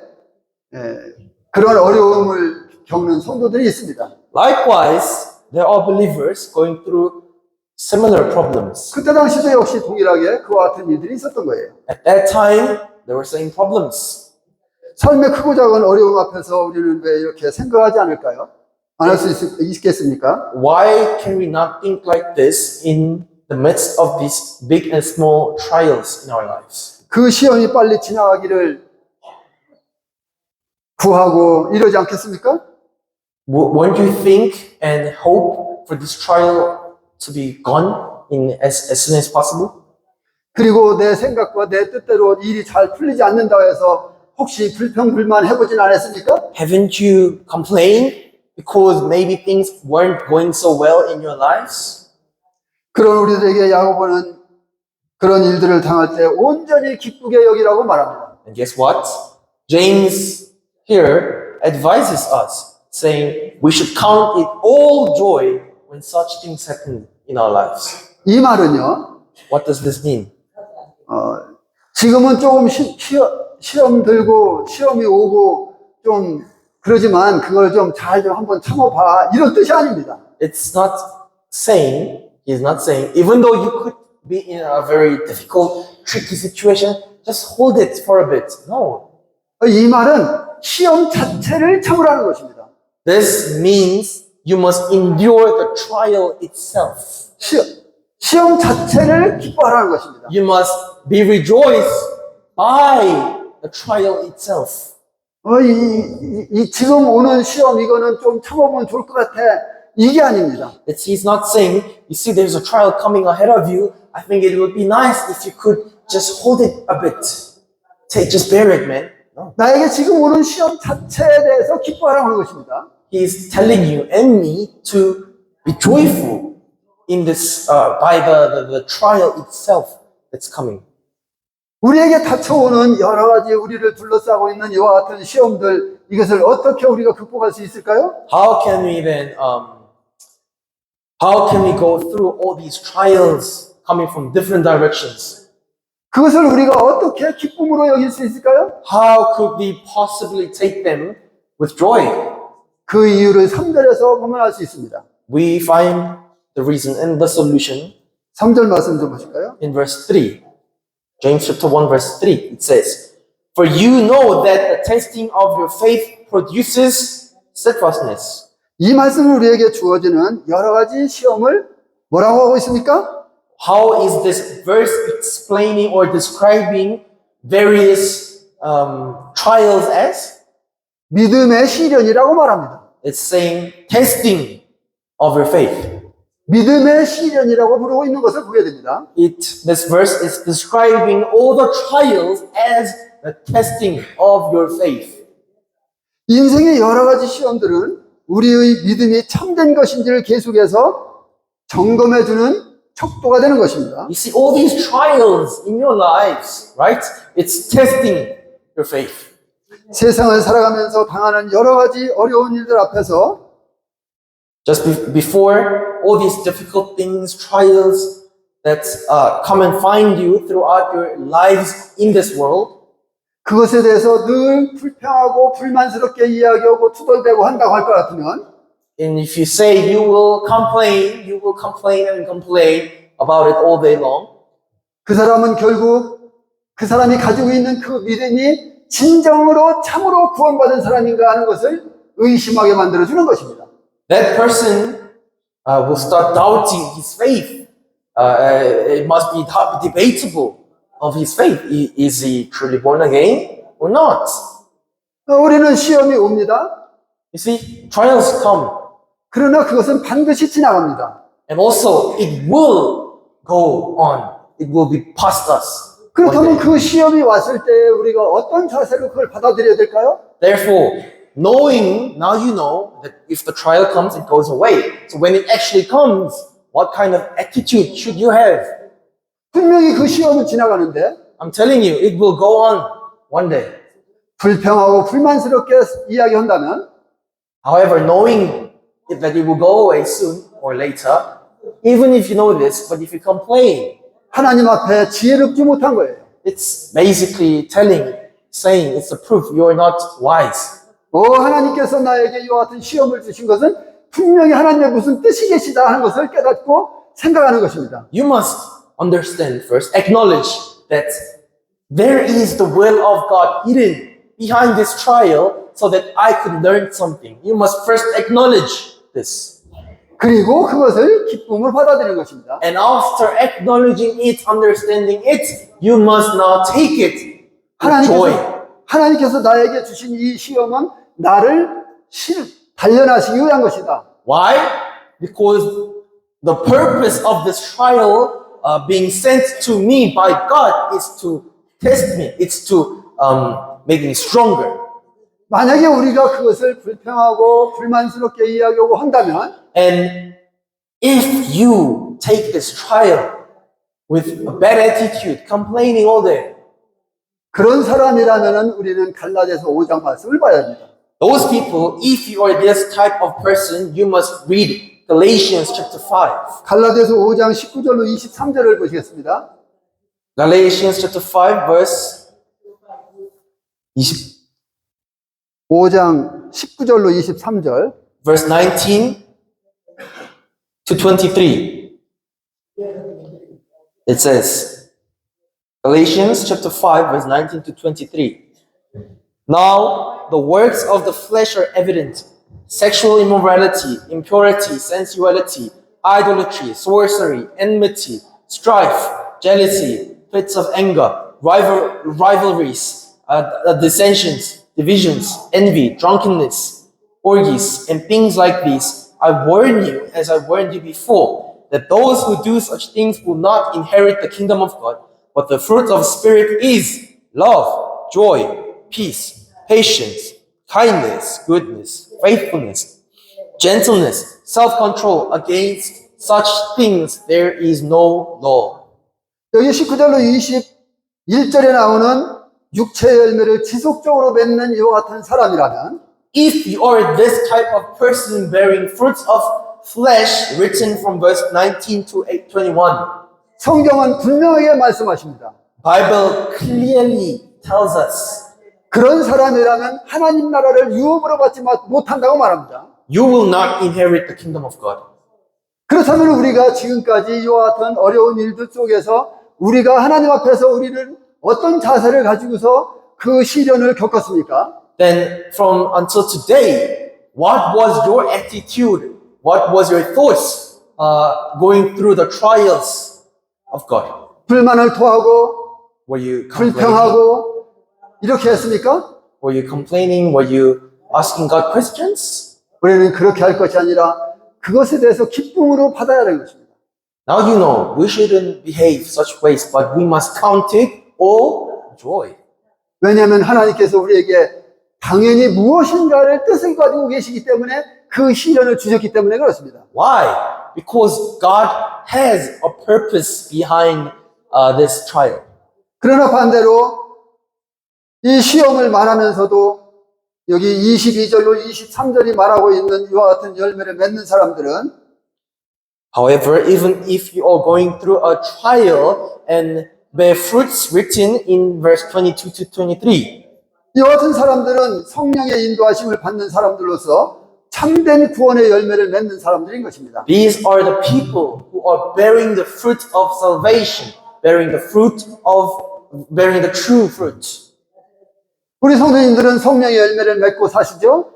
A: 그런 어려움을 겪는 성도들이 있습니다.
B: Likewise, there are believers going through similar problems.
A: 그때 당시도 역시 동일하게 그와 같은 일들이 있었던 거예요.
B: At that time, there were same problems.
A: 삶의 크고 작은 어려움 앞에서 우리는 왜 이렇게 생각하지 않을까요? 안 할 수 있겠습니까?
B: Why can we not think like this in the midst of these big and small trials in our lives?
A: 그 시험이 빨리 지나가기를 구하고 이러지 않겠습니까?
B: Won't you think and hope for this trial to be gone as soon as possible?
A: 그리고 내 생각과 내 뜻대로 일이 잘 풀리지 않는다 해서 혹시 불평불만 해보진 않았습니까?
B: Haven't you complained because maybe things weren't going so well in your lives?
A: 그런 우리들에게 야고보는 그런 일들을 당할 때 온전히 기쁘게 여기라고 말합니다.
B: And guess what? James here advises us, saying we should count it all joy when such things happen in our lives.
A: 이 말은요,
B: What does this mean?
A: 지금은 조금 시험 들고 시험이 오고 좀 그러지만 그걸 좀 잘 좀 한번 참아봐 이런 뜻이 아닙니다.
B: It's not saying, he's not saying, even though you could be in a very difficult, tricky situation, just hold it for a bit. No.
A: 이 말은 시험 자체를 참으라는 것입니다.
B: This means you must endure the trial itself.
A: 시험 자체를 기뻐하라는 것입니다.
B: You must be rejoiced by the trial itself.
A: 지금 오는 시험 이거는 좀 참아보면 좋을 것 같아. 이게 아닙니다.
B: That he's not saying, you see there's a trial coming ahead of you. I think it would be nice if you could just hold it a bit. Just bear it, man. No.
A: 나에게 지금 오는 시험 자체에 대해서 기뻐하라고 하는 것입니다.
B: He's telling you and me to be joyful in this, by the trial itself that's coming.
A: 우리에게 닥쳐오는 여러 가지 우리를 둘러싸고 있는 이와 같은 시험들, 이것을 어떻게 우리가 극복할 수 있을까요?
B: How can we then, how can we go through all these trials coming from different directions?
A: 그것을 우리가 어떻게 기쁨으로 여길 수 있을까요?
B: How could we possibly take them with joy?
A: 그 이유를 3절에서 보면 알 수 있습니다.
B: We find the reason and the solution
A: 3절 말씀 좀 보실까요?
B: in verse 3. James chapter 1 verse 3. It says, For you know that the testing of your faith produces steadfastness.
A: 이 말씀을 우리에게 주어지는 여러 가지 시험을 뭐라고 하고 있습니까?
B: How is this verse explaining or describing various trials as?
A: 믿음의 시련이라고 말합니다.
B: It's saying testing of your faith.
A: 믿음의 시련이라고 부르고 있는 것을 보게 됩니다.
B: This verse is describing all the trials as the testing of your faith.
A: 인생의 여러 가지 시험들은 우리의 믿음이 참된 것인지를 계속해서 점검해주는 척도가 되는 것입니다.
B: You see, all these trials in your lives, right? It's testing your faith.
A: 세상을 살아가면서 당하는 여러 가지 어려운 일들 앞에서
B: Just before all these difficult things, trials that come and find you throughout your lives in this world,
A: 그것에 대해서 늘 불평하고 불만스럽게 이야기하고 투덜대고 한다고 할 것 같으면
B: and if you say you will complain and complain about it all day long,
A: 그 사람은 결국 그 사람이 가지고 있는 그 믿음이 진정으로 참으로 구원받은 사람인가 하는 것을 의심하게 만들어주는 것입니다.
B: that person will start doubting his faith. It must be debatable of his faith. Is he truly born again or not?
A: 우리는 시험이 옵니다.
B: You see, trials come,
A: 그러나 그것은 반드시 지나갑니다.
B: and also it will go on. It will be past us. one
A: 그렇다면
B: day.
A: 그 시험이 왔을 때 우리가 어떤 자세로 그걸 받아들여야 될까요?
B: Therefore, knowing, now you know that if the trial comes, it goes away. So when it actually comes, what kind of attitude should you have?
A: 분명히 그 시험은 지나가는데
B: I'm telling you, it will go on one day.
A: 불평하고 불만스럽게 이야기한다면
B: However, knowing that it will go away soon or later, even if you know this, but if you complain,
A: 하나님 앞에 지혜롭지 못한 거예요.
B: it's basically saying it's a proof you are not wise.
A: 하나님께서 나에게 이와 같은 시험을 주신 것은 분명히 하나님의 무슨 뜻이 계시다 하는 것을 깨닫고 생각하는 것입니다.
B: You must understand first, acknowledge that there is the will of God hidden behind this trial so that I could learn something. You must first acknowledge this.
A: 그리고 그것을 기쁨으로 받아들이는 것입니다.
B: And after acknowledging it, understanding it, you must now take it with joy.
A: 하나님께서 나에게 주신 이 시험은 나를 단련하시기 위한 것이다.
B: Why? Because the purpose of this trial being sent to me by God is to test me. It's to make me stronger.
A: 만약에 우리가 그것을 불평하고 불만스럽게 이야기하고 한다면
B: And if you take this trial with a bad attitude, complaining all day,
A: 그런 사람이라면 우리는 갈라디아서 5장 말씀을 봐야 합니다.
B: those people, if you are this type of person, you must read Galatians chapter 5.
A: 갈라디아서 5장 19절로 23절을 보시겠습니다.
B: Galatians chapter 5 verse 20,
A: 5장 19절로 23절.
B: verse 19 to 23. It says, Galatians chapter 5 verse 19 to 23. Now the works of the flesh are evident: sexual immorality, impurity, sensuality, idolatry, sorcery, enmity, strife, jealousy, fits of anger, rivalries, dissensions, divisions, envy, drunkenness, orgies, and things like these. I warn you, as I warned you before, that those who do such things will not inherit the kingdom of God. But the fruit of the Spirit is love, joy, peace, patience, kindness, goodness, faithfulness, gentleness, self-control. Against such things there is no law.
A: 여기 19절로 21절에 나오는 육체의 열매를 지속적으로 맺는 이와 같은 사람이라면
B: If you are this type of person bearing fruits of flesh, written from verse 19 to 21,
A: 성경은 분명하게 말씀하십니다.
B: Bible clearly tells us
A: 그런 사람이라면 하나님 나라를 유업으로 받지 못한다고 말합니다.
B: you will not inherit the kingdom of God.
A: 그렇다면 우리가 지금까지 이와 같은 어려운 일들 속에서 우리가 하나님 앞에서 우리는 어떤 자세를 가지고서 그 시련을 겪었습니까?
B: Then from until today, what was your attitude? What was your thoughts going through the trials of God?
A: 불만을 토하고
B: Were you complaining?
A: 불평하고 이렇게 했습니까?
B: Were you complaining? Were you asking God questions?
A: 우리는 그렇게 할 것이 아니라 그것에 대해서 기쁨으로 받아야 하는 것입니다.
B: Now you know we shouldn't behave such ways, but we must count it all joy.
A: 왜냐하면 하나님께서 우리에게 당연히 무엇인가를 뜻을 가지고 계시기 때문에 그 시련을 주셨기 때문에 그렇습니다.
B: Why? Because God has a purpose behind this trial.
A: 그러나 반대로 이 시험을 말하면서도 여기 22절로 23절이 말하고 있는 이와 같은 열매를 맺는 사람들은
B: However, even if you are going through a trial and bear fruits written in verse 22 to 23,
A: 이와 같은 사람들은 성령의 인도하심을 받는 사람들로서 참된 구원의 열매를 맺는 사람들인 것입니다.
B: these are the people who are bearing the fruit of salvation, bearing the true fruit.
A: 우리 성도님들은 성령의 열매를 맺고 사시죠?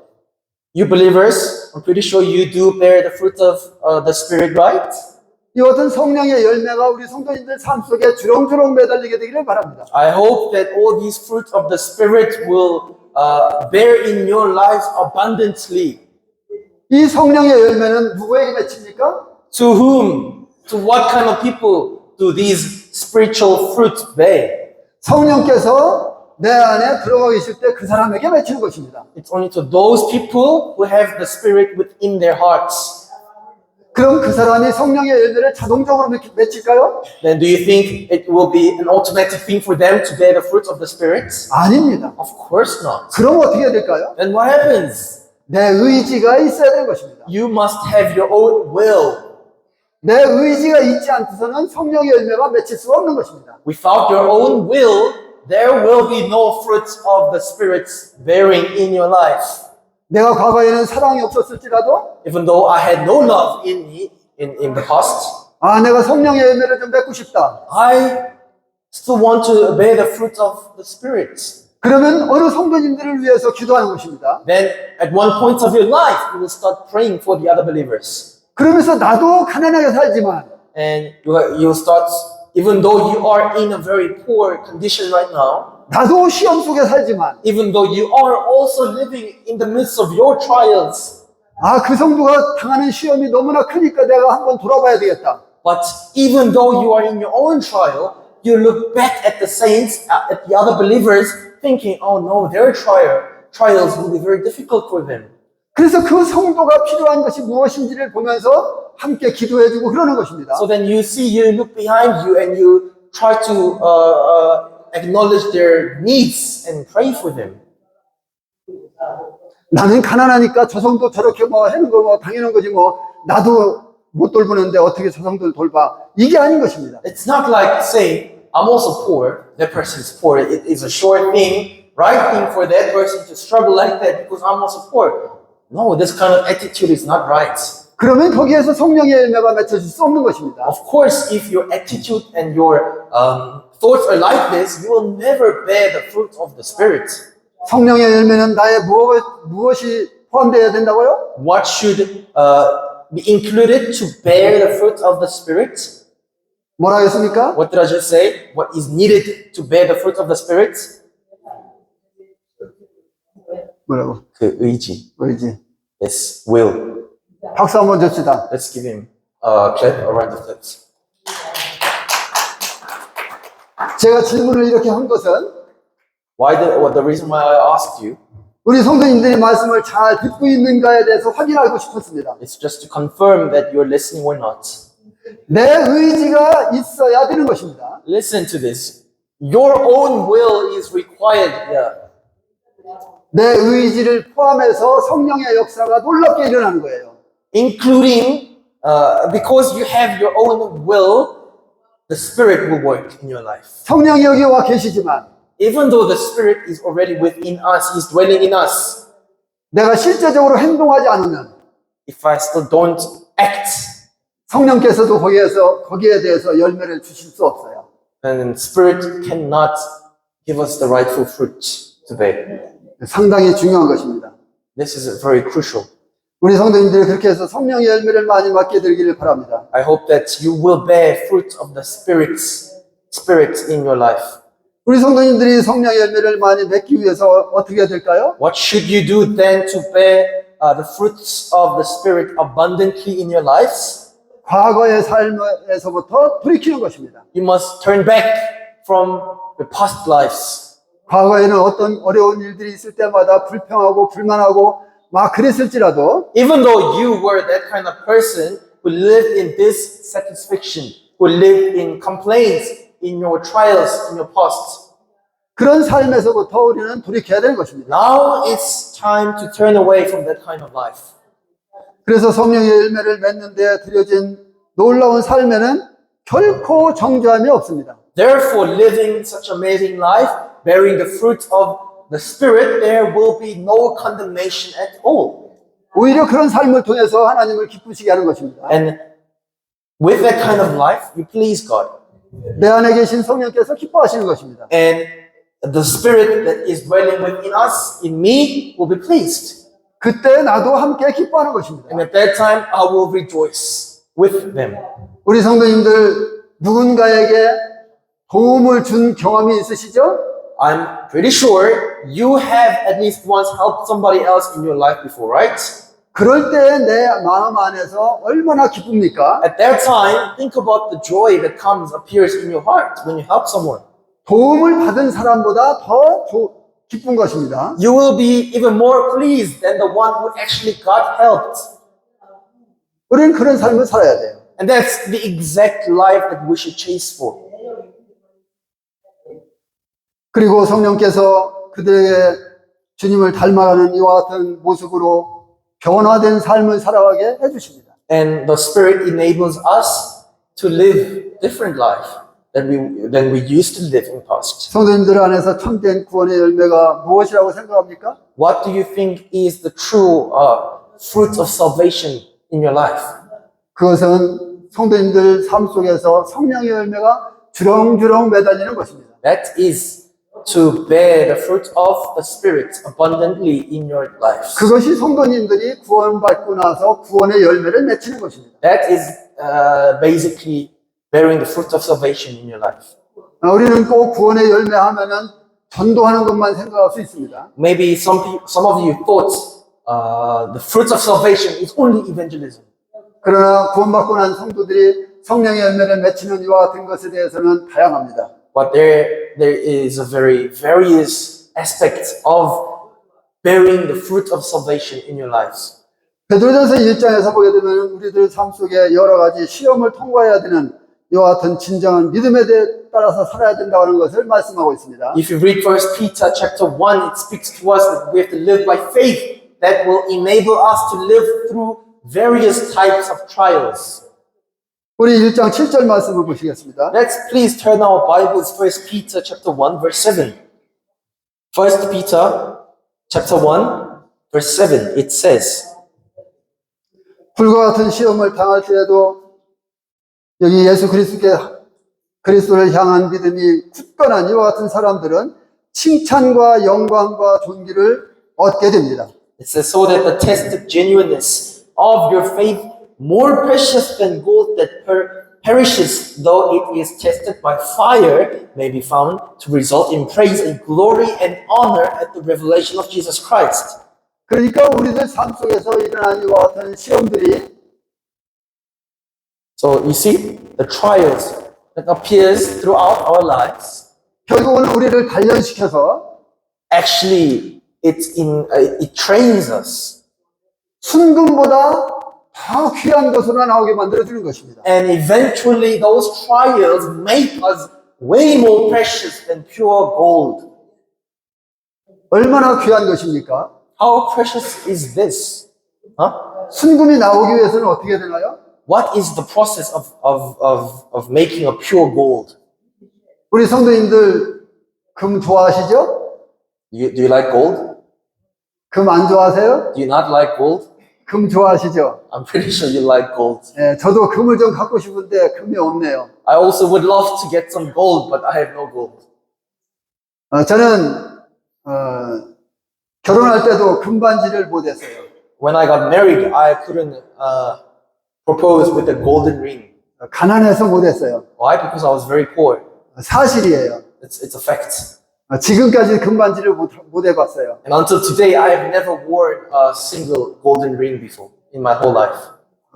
B: You believers, I'm pretty sure you do bear the fruit of the Spirit, right?
A: 이와 같은 성령의 열매가 우리 성도님들 삶 속에 주렁주렁 매달리게 되기를 바랍니다.
B: I hope that all these fruits of the Spirit will bear in your lives abundantly.
A: 이 성령의 열매는 누구에게 맺힙니까?
B: To whom? To what kind of people do these spiritual fruits bear?
A: 성령께서 내 안에 들어가 계실 때 그 사람에게 맺히는 것입니다.
B: It's only to those people who have the Spirit within their hearts.
A: 그럼 그 사람이 성령의 열매를 자동적으로 맺힐까요?
B: Then do you think it will be an automatic thing for them to bear the fruits of the Spirit?
A: 아닙니다.
B: Of course not.
A: 그럼 어떻게 해야 될까요?
B: Then what happens?
A: 내 의지가 있어야 되는 것입니다.
B: You must have your own will.
A: 내 의지가 있지 않고서는 성령의 열매가 맺힐 수가 없는 것입니다.
B: Without your own will, there will be no fruits of the Spirit bearing in your life.
A: 내가 과거에는 사랑이 없었을지라도
B: Even though I had no love in me in the past,
A: 아, 내가 성령의 열매를 좀 맺고 싶다.
B: I still want to bear the fruits of the Spirit.
A: 그러면 어느 성도님들을 위해서 기도하는 것입니다.
B: Then at one point of your life, you will start praying for the other believers.
A: 그러면서 나도 가난하게 살지만
B: And you'll start, even though you are in a very poor condition right now,
A: 나도 시험 속에 살지만
B: even though you are also living in the midst of your trials,
A: 아, 그 성도가 당하는 시험이 너무나 크니까 내가 한번 돌아봐야 되겠다.
B: but even though you are in your own trial, you look back at the saints, at the other believers, thinking, oh no, their trials will be very difficult for them.
A: 그래서 그 성도가 필요한 것이 무엇인지를 보면서 함께 기도해주고 그러는 것입니다.
B: So then you see, you look behind you and you try to acknowledge their needs and pray for them.
A: 나는 가난하니까 저 성도 저렇게 뭐 하는 거 뭐 당연한 거지 뭐 나도 못 돌보는데 어떻게 저 성도를 돌봐. 이게 아닌 것입니다.
B: It's not like saying, I'm also poor, that person is poor. It is a sure thing, right thing for that person to struggle like that because I'm also poor. No, this kind of attitude is not right.
A: 그러면 거기에서 성령의 열매가 맺혀질 수 없는 것입니다.
B: Of course, if your attitude and your thoughts are like this, you will never bear the fruit of the Spirit.
A: 성령의 열매는 나의 무엇이 포함되어야 된다고요?
B: What should be included to bear the fruit of the Spirit?
A: 뭐라 했습니까?
B: What did I just say? What is needed to bear the fruit of the Spirit?
A: 뭐라고?
B: 그 의지.
A: 의지.
B: Yes, will.
A: 박수 한번 줍시다.
B: Let's give him a clap, a round of applause.
A: 제가 질문을 이렇게 한 것은
B: The reason why I asked you
A: 우리 성도님들이 말씀을 잘 듣고 있는가에 대해서 확인하고 싶었습니다.
B: is just to confirm that you're listening or not.
A: 내 의지가 있어야 되는 것입니다.
B: Listen to this. Your own will is required here.
A: 내 의지를 포함해서 성령의 역사가 놀랍게 일어나는 거예요.
B: Including, because you have your own will, the Spirit will work in your life.
A: 성령이 여기 와 계시지만
B: Even though the Spirit is already within us, He's dwelling in us.
A: 내가 실제적으로 행동하지 않으면
B: If I still don't act,
A: 성령께서도 거기에 대해서 열매를 주실 수 없어요.
B: then Spirit cannot give us the rightful fruit to bear.
A: 상당히 중요한 것입니다.
B: This is very crucial.
A: 우리 성도님들이 그렇게 해서 성령의 열매를 많이 맡게 되기를 바랍니다.
B: I hope that you will bear fruit of the Spirit in your life.
A: 우리 성도님들이 성령의 열매를 많이 맺기 위해서 어떻게 해야 될까요?
B: What should you do then to bear the fruits of the Spirit abundantly in your lives?
A: 과거의 삶에서부터 돌이키는 것입니다.
B: You must turn back from your past lives.
A: 과거에는 어떤 어려운 일들이 있을 때마다 불평하고 불만하고 막 그랬을지라도
B: Even though you were that kind of person who lived in dissatisfaction, who lived in complaints in your trials in your past,
A: 그런 삶에서부터 우리는 돌이켜야 되는 것입니다.
B: now it's time to turn away from that kind of life.
A: 그래서 성령의 열매를 맺는 데 들여진 놀라운 삶에는 결코 정죄함이 없습니다.
B: Therefore, living such amazing life, bearing the fruit of the Spirit, there will be no condemnation at all.
A: 오히려 그런 삶을 통해서 하나님을 기쁘시게 하는 것입니다.
B: And with that kind of life, you please God.
A: 내 안에 계신 성령께서 기뻐하시는 것입니다.
B: And the Spirit that is dwelling within us, in me, will be pleased.
A: 그때 나도 함께 기뻐하는 것입니다.
B: And at that time, I will rejoice with them.
A: 우리 성도님들 누군가에게 도움을 준 경험이 있으시죠?
B: I'm pretty sure you have at least once helped somebody else in your life before, right?
A: 그럴 때 내 마음 안에서 얼마나 기쁩니까?
B: At that time, think about the joy that appears in your heart when you help someone.
A: 도움을 받은 사람보다 더 기쁜 것입니다.
B: You will be even more pleased than the one who actually got helped.
A: 우리는 그런 삶을 살아야 돼요.
B: And that's the exact life that we should chase for.
A: 그리고 성령께서 그들에게 주님을 닮아가는 이와 같은 모습으로 변화된 삶을 살아가게 해주십니다.
B: And the Spirit enables us to live different life than we used to live in past.
A: 성도님들 안에서 참된 구원의 열매가 무엇이라고 생각합니까?
B: What do you think is the true fruit of salvation in your life?
A: 그것은 성도님들 삶 속에서 성령의 열매가 주렁주렁 매달리는 것입니다.
B: That is to bear the fruit of the Spirit abundantly in your lives.
A: 그것이 성도님들이 구원받고 나서 구원의 열매를 맺히는 것입니다.
B: That is basically bearing the fruit of salvation in your life.
A: 우리는 꼭 구원의 열매 하면은 전도하는 것만 생각할 수 있습니다.
B: Maybe some of you thought the fruit of salvation is only evangelism.
A: 그러나 구원받고 난 성도들이 성령의 열매를 맺히는 이와 같은 것에 대해서는 다양합니다.
B: But there is a very various aspects of bearing the fruit of salvation in your lives.
A: 베드로전서 1장에서 보게 되면 우리들 삶 속에 여러 가지 시험을 통과해야 되는 이와 같은 진정한 믿음에 따라서 살아야 된다고 하는 것을 말씀하고 있습니다.
B: If you read 1 Peter chapter 1, it speaks to us that we have to live by faith that will enable us to live through various types of trials.
A: 우리 1장 7절 말씀을 보시겠습니다.
B: Let's please turn our Bibles 1 Peter chapter 1 verse 7. 1 Peter chapter 1 verse 7 it says,
A: 불과 같은 시험을 당할 때에도 여기 예수 그리스도를 향한 믿음이 굳건한 이와 같은 사람들은 칭찬과 영광과 존귀를 얻게 됩니다.
B: it says, so that the tested genuineness of your faith, more precious than gold that perishes, though it is tested by fire, may be found to result in praise and glory and honor at the revelation of Jesus Christ.
A: 그러니까 우리들 삶 속에서 일어난 이와 같은 시험들이
B: So you see, the trials that appears throughout our lives,
A: 결국은 우리를 단련시켜서
B: actually it trains us.
A: 순금보다 더 귀한 것으로 나오게 만들어주는 것입니다.
B: And eventually those trials make us way more precious than pure gold.
A: 얼마나 귀한 것입니까?
B: How precious is this? Huh?
A: 순금이 나오기 위해서는 어떻게 되나요?
B: What is the process of making a pure gold?
A: 우리 성도님들 금 좋아하시죠?
B: Do you like gold?
A: 금 안 좋아하세요?
B: Do you not like gold?
A: 금 좋아하시죠?
B: I'm pretty sure you like gold.
A: 예, 저도 금을 좀 갖고 싶은데 금이 없네요.
B: I also would love to get some gold, but I have no gold.
A: 저는 결혼할 때도 금반지를 못했어요.
B: When I got married, I couldn't propose with a golden ring.
A: 가난해서 못했어요.
B: Why? Because I was very poor.
A: 사실이에요.
B: It's a fact.
A: 지금까지 금반지를 못 해봤어요.
B: And until today, I have never worn a single golden ring before in my whole life.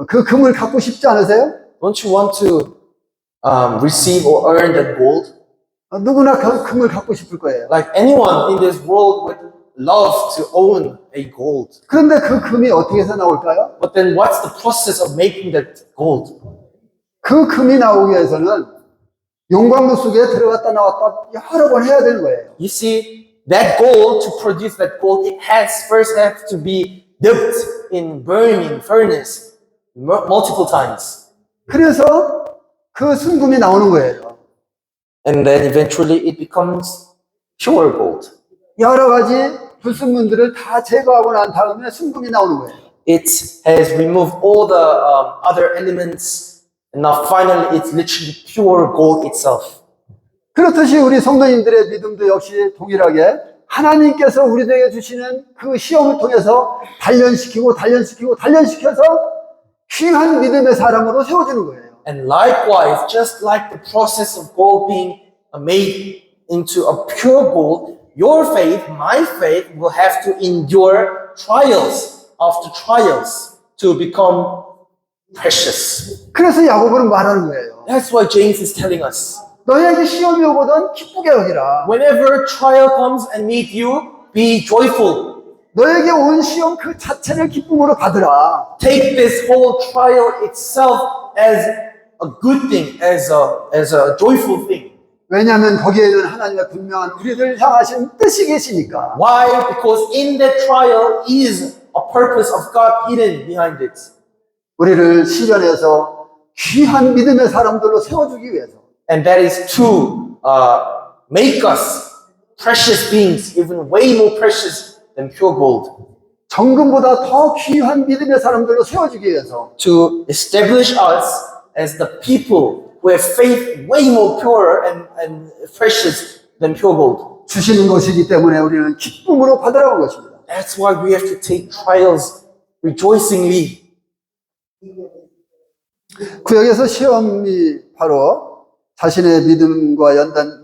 A: 그 금을 갖고 싶지 않으세요?
B: Don't you want to receive or earn that gold?
A: 누구나 금을 갖고 싶을 거예요.
B: Like anyone in this world would love to own a gold.
A: 그런데 그 금이 어떻게 해서 나올까요?
B: But then what's the process of making that gold?
A: 그 금이 나오기 위해서는 용광로 속에 들어갔다 나왔다 여러 번 해야 되는 거예요.
B: You see, that gold, to produce that gold, it has first have to be dipped in burning furnace multiple times.
A: 그래서 그 순금이 나오는 거예요.
B: And then eventually it becomes pure gold.
A: 여러 가지 불순물들을 다 제거하고 난 다음에 순금이 나오는 거예요.
B: It has removed all the other elements, and now finally it's literally pure gold itself.
A: 그렇듯이 우리 성도님들의 믿음도 역시 동일하게 하나님께서 우리에게 주시는 그 시험을 통해서 단련시켜서 귀한 믿음의 사람으로 세워주는 거예요.
B: And likewise, just like the process of gold being made into a pure gold, your faith, my faith, will have to endure trials after trials to become precious.
A: 그래서 야고보는 말하는 거예요.
B: That's what James is telling us.
A: 너에게 시험이 오거든 기쁘게 여기라.
B: Whenever trial comes and meet you, be joyful.
A: 너에게 온 시험 그 자체를 기쁨으로 받으라.
B: Take this whole trial itself as a good thing, as a joyful thing.
A: 왜냐하면 거기에는 하나님의 분명한 우리를 향하신 뜻이 계시니까.
B: Why? Because in that trial is a purpose of God hidden behind it.
A: 우리를 시련에서 귀한 믿음의 사람들로 세워주기 위해서.
B: And that is to make us precious beings, even way more precious than pure gold.
A: 정금보다 더 귀한 믿음의 사람들로 세워주기 위해서.
B: To establish us as the people who have faith way more pure and precious than pure gold.
A: 주시는 것이기 때문에 우리는 기쁨으로 받으라는 것입니다.
B: That's why we have to take trials rejoicingly.
A: 구약에서 시험이 바로 자신의 믿음과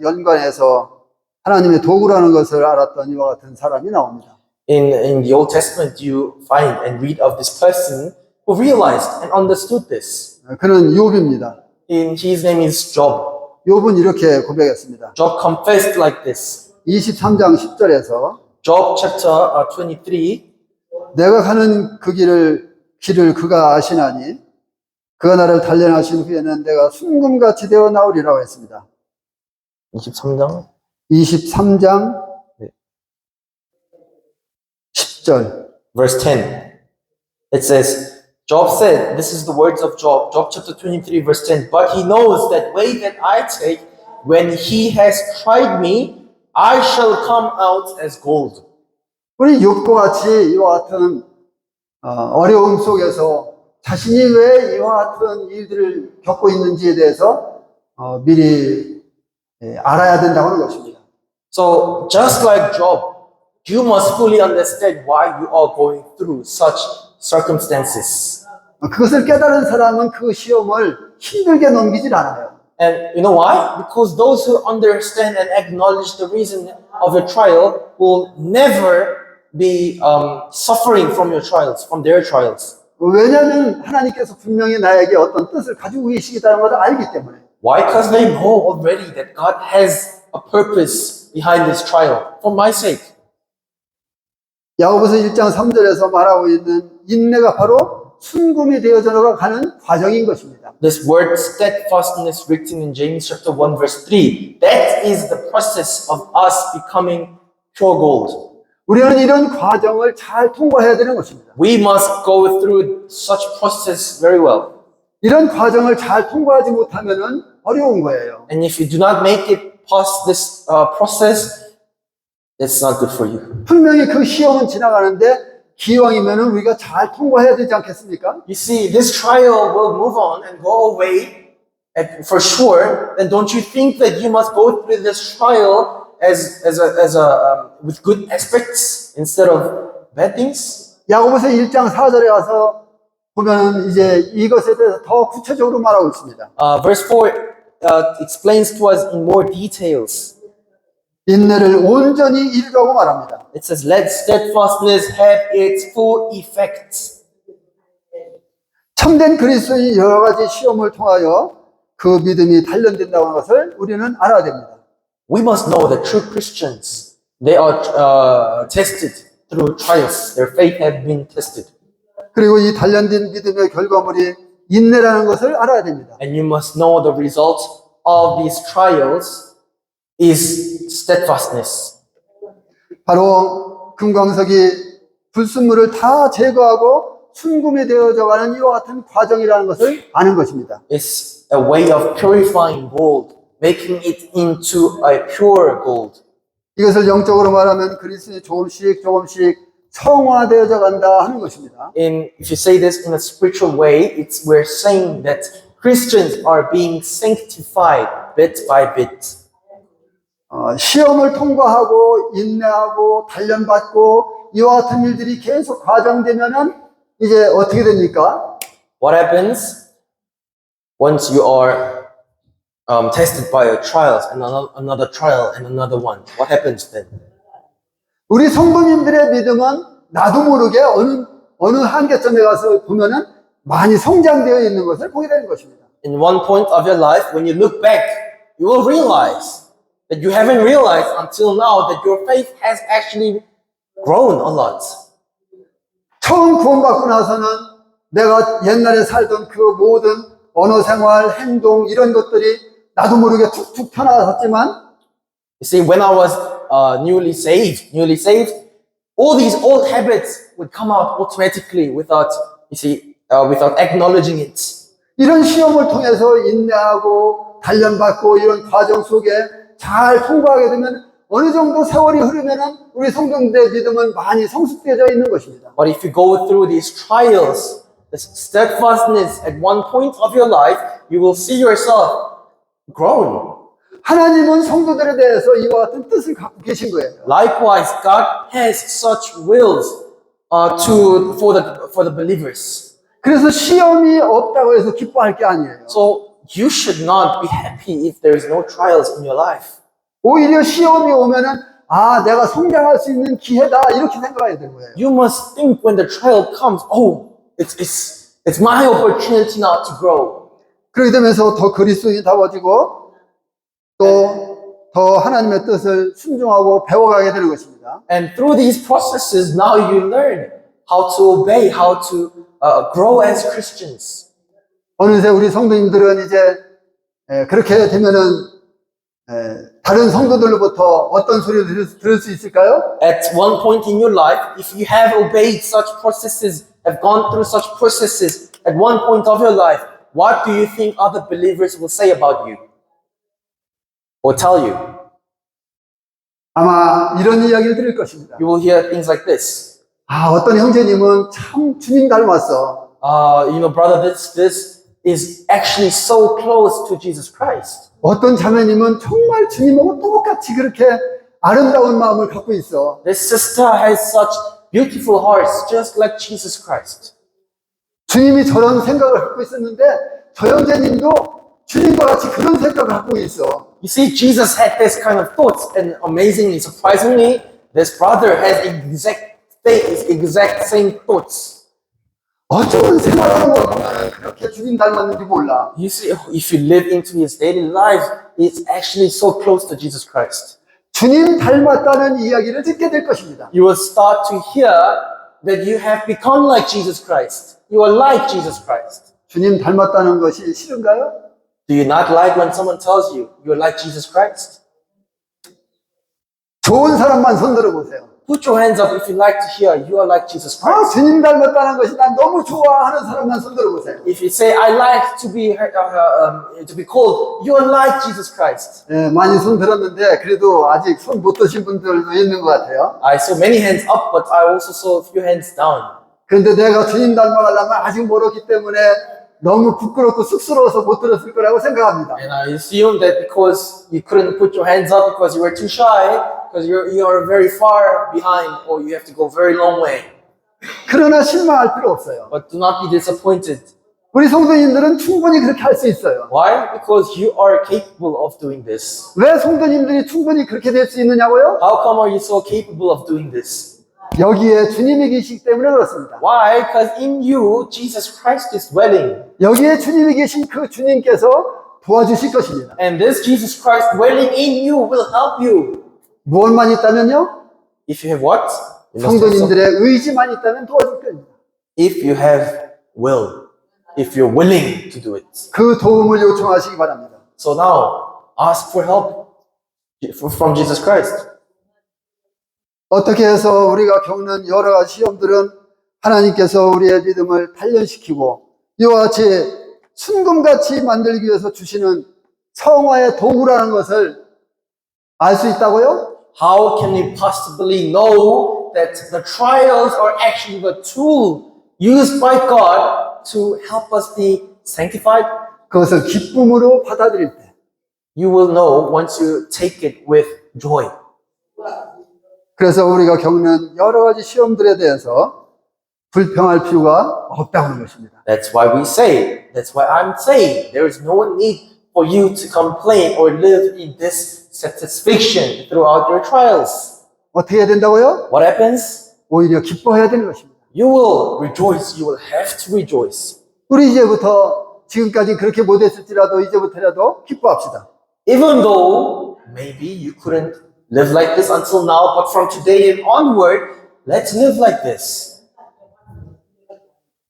A: 연관해서 하나님의 도구라는 것을 알았던 이와 같은 사람이 나옵니다.
B: In the Old Testament, you find and read of this person who realized and understood this.
A: 그는 욥입니다.
B: His name is Job.
A: 욥은 이렇게 고백했습니다.
B: Job confessed like this.
A: 23장 10절에서
B: Job chapter 23.
A: 내가 가는 그 길을 그가 아시나니 그가 나를 단련하신 후에는 내가 순금같이 되어 나오리라고 했습니다.
B: 23장
A: 23장 10절.
B: verse 10. It says, Job said, this is the words of Job, Job chapter 23 verse 10, but he knows that way that I take, when he has tried me, I shall come out as gold.
A: 우리 욥과 같이 이와 같은 어려움 속에서 자신이 왜 이와 같은 일들을 겪고 있는지에 대해서 미리 알아야 된다고 하는 것입니다.
B: So, just like Job, you must fully understand why you are going through such circumstances.
A: 그것을 깨달은 사람은 그 시험을 힘들게 넘기질 않아요.
B: And you know why? Because those who understand and acknowledge the reason of your trial will never be suffering from your trials, from their trials.
A: 왜냐하면 하나님께서 분명히 나에게 어떤 뜻을 가지고 계시다는 것을 알기 때문에.
B: Why? Because they know already that God has a purpose behind this trial for my sake.
A: 야고보서 1장 3절에서 말하고 있는 인내가 바로 순금이 되어져 가는 과정인 것입니다.
B: This word steadfastness written in James chapter 1 verse 3, that is the process of us becoming pure gold.
A: 우리는 이런 과정을 잘 통과해야 되는 것입니다.
B: We must go through such process very well.
A: 이런 과정을 잘 통과하지 못하면은 어려운 거예요.
B: And if you do not make it past this process, it's not good for you.
A: 분명히 그 시험은 지나가는데 기왕이면은 우리가 잘 통과해야 되지 않겠습니까?
B: You see, this trial will move on and go away for sure. Then don't you think that you must go through this trial with good aspects instead of bad things?
A: 야고보서 1장 4절에 가서 보면 이제 이것에 대해서 더 구체적으로 말하고 있습니다.
B: Verse 4 explains to us in more details.
A: 인내를 온전히 이루라고 말합니다.
B: It says, let steadfastness have its full effect.
A: 참된 그리스도인이 여러 가지 시험을 통하여 그 믿음이 단련된다고 하는 것을 우리는 알아야 됩니다.
B: We must know that true Christians, they are tested through trials. Their faith has been tested.
A: 그리고 이 단련된 믿음의 결과물이 인내라는 것을 알아야 됩니다.
B: And you must know the result of these trials is steadfastness.
A: 바로 금광석이 불순물을 다 제거하고 순금이 되어져가는 이와 같은 과정이라는 것을 아는 것입니다.
B: It's a way of purifying gold, making it into a pure gold.
A: 이것을 영적으로 말하면 그리스도인이 조금씩 성화되어져 간다 하는 것입니다.
B: If you say this in a spiritual way, we're saying that Christians are being sanctified bit by bit.
A: 시험을 통과하고 인내하고 단련받고 이와 같은 일들이 계속 과정되면은 이제 어떻게 됩니까?
B: What happens once you are tested by a trial and another trial and another one? What happens then?
A: 우리 성도님들의 믿음은 나도 모르게 어느 한계점에 가서 보면은 많이 성장되어 있는 것을 보게 되는 것입니다.
B: In one point of your life, when you look back, you will realize that you haven't realized until now that your faith has actually grown a lot.
A: 처음 구원받고 나서는 내가 옛날에 살던 그 모든 언어 생활, 행동 이런 것들이 나도 모르게 툭툭 튀어나왔지만
B: You see, when I was newly saved, all these old habits would come out automatically without, without acknowledging it.
A: 이런 시험을 통해서 인내하고 단련받고 이런 과정 속에 잘 통과하게 되면 어느 정도 세월이 흐르면은 우리 성도들의 믿음은 많이 성숙되어 있는 것입니다.
B: But if you go through these trials, the steadfastness at one point of your life, you will see yourself grown.
A: 하나님은 성도들에 대해서 이와 같은 뜻을 갖고 계신 거예요.
B: Likewise, God has such wills for the believers.
A: 그래서 시험이 없다고 해서 기뻐할 게 아니에요.
B: So you should not be happy if there is no trials in your life.
A: 오히려 시험이 오면은 아, 내가 성장할 수 있는 기회다 이렇게 생각해야 되는 거예요.
B: You must think when the trial comes, oh, it's my opportunity now to grow.
A: 그렇게 되면서 더 그리스도인다워지고 또 더 하나님의 뜻을 순종하고 배워가게 되는 것입니다.
B: And through these processes, now you learn how to obey, how to grow as Christians.
A: 어느새 우리 성도님들은 이제 그렇게 되면은 다른 성도들로부터 어떤 소리를 들을 수 있을까요?
B: At one point in your life, if you have obeyed such processes, have gone through such processes at one point of your life, what do you think other believers will say about you? Or tell you?
A: 아마 이런 이야기를 들을 것입니다.
B: You will hear things like this.
A: 아, 어떤 형제님은 참 주님 닮았어.
B: Brother, this is actually so close to Jesus Christ.
A: 어떤 자매님은 정말 주님하고 똑같이 그렇게 아름다운 마음을 갖고 있어.
B: This sister has such beautiful hearts, just like Jesus Christ.
A: 주님이 저런 생각을 갖고 있었는데 저 형제님도 주님과 같이 그런 생각을 갖고 있어.
B: You see, Jesus had this kind of thoughts, and amazingly, surprisingly, this brother has exact same thoughts.
A: 어쩌면 생활하는 거 보면 그렇게 주님 닮았는지 몰라.
B: You see, if you live into his daily life, it's actually so close to Jesus Christ.
A: 주님 닮았다는 이야기를 듣게 될 것입니다.
B: You will start to hear that you have become like Jesus Christ. You are like Jesus Christ.
A: 주님 닮았다는 것이 싫은가요?
B: Do you not like when someone tells you you're like Jesus Christ?
A: 좋은 사람만 손들어 보세요.
B: Put your hands up if you like to hear you are like Jesus
A: 아,
B: Christ.
A: 주님 닮았다는 것이 난 너무 좋아하는 사람만 손들어 보세요.
B: If you say I like to be called you are like Jesus Christ.
A: 예, 많이 손 들었는데 그래도 아직 손 못 드신 분들도 있는 것 같아요.
B: I saw many hands up, but I also saw a few hands down.
A: 그런데 내가 주님 닮아가려면 아직 멀었기 때문에 너무 부끄럽고 쑥스러워서 못 들었을 거라고 생각합니다.
B: And I assume that because you couldn't put your hands up because you were too shy, because you are very far behind, or you have to go very long way.
A: 그러나 실망할 필요 없어요.
B: But do not be disappointed.
A: 우리 성도님들은 충분히 그렇게 할 수 있어요.
B: Why? Because you are capable of doing this.
A: 왜 성도님들이 충분히 그렇게 될 수 있느냐고요?
B: How come are you so capable of doing this?
A: 여기에 주님이 계시기 때문에 그렇습니다.
B: Why? Because in you, Jesus Christ is dwelling.
A: 여기에 주님이 계신 그 주님께서 도와주실 것입니다.
B: And this Jesus Christ dwelling in you will help you.
A: 무엇만 있다면요?
B: If you have what? You must have something.
A: 성도님들의 의지만 있다면 도와줄 겁니다.
B: If you have will. If you're willing to do it.
A: 그 도움을 요청하시기 바랍니다.
B: So now, ask for help from Jesus Christ.
A: 어떻게 해서 우리가 겪는 여러 가지 시험들은 하나님께서 우리의 믿음을 단련시키고 이와 같이 순금같이 만들기 위해서 주시는 성화의 도구라는 것을 알 수 있다고요?
B: How can we possibly know that the trials are actually the tool used by God to help us be sanctified?
A: 그것을 기쁨으로 받아들일 때
B: You will know once you take it with joy.
A: 그래서 우리가 겪는 여러 가지 시험들에 대해서 불평할 필요가 없다고 하는 것입니다.
B: That's why we say, that's why I'm saying, there is no need for you to complain or live in dissatisfaction throughout your trials.
A: 어떻게 해야 된다고요?
B: What happens?
A: 오히려 기뻐해야 되는 것입니다.
B: You will rejoice. You will have to rejoice.
A: 우리 이제부터 지금까지 그렇게 못했을지라도 이제부터라도 기뻐합시다.
B: Even though maybe you couldn't live like this until now, but from today and onward, let's live like this.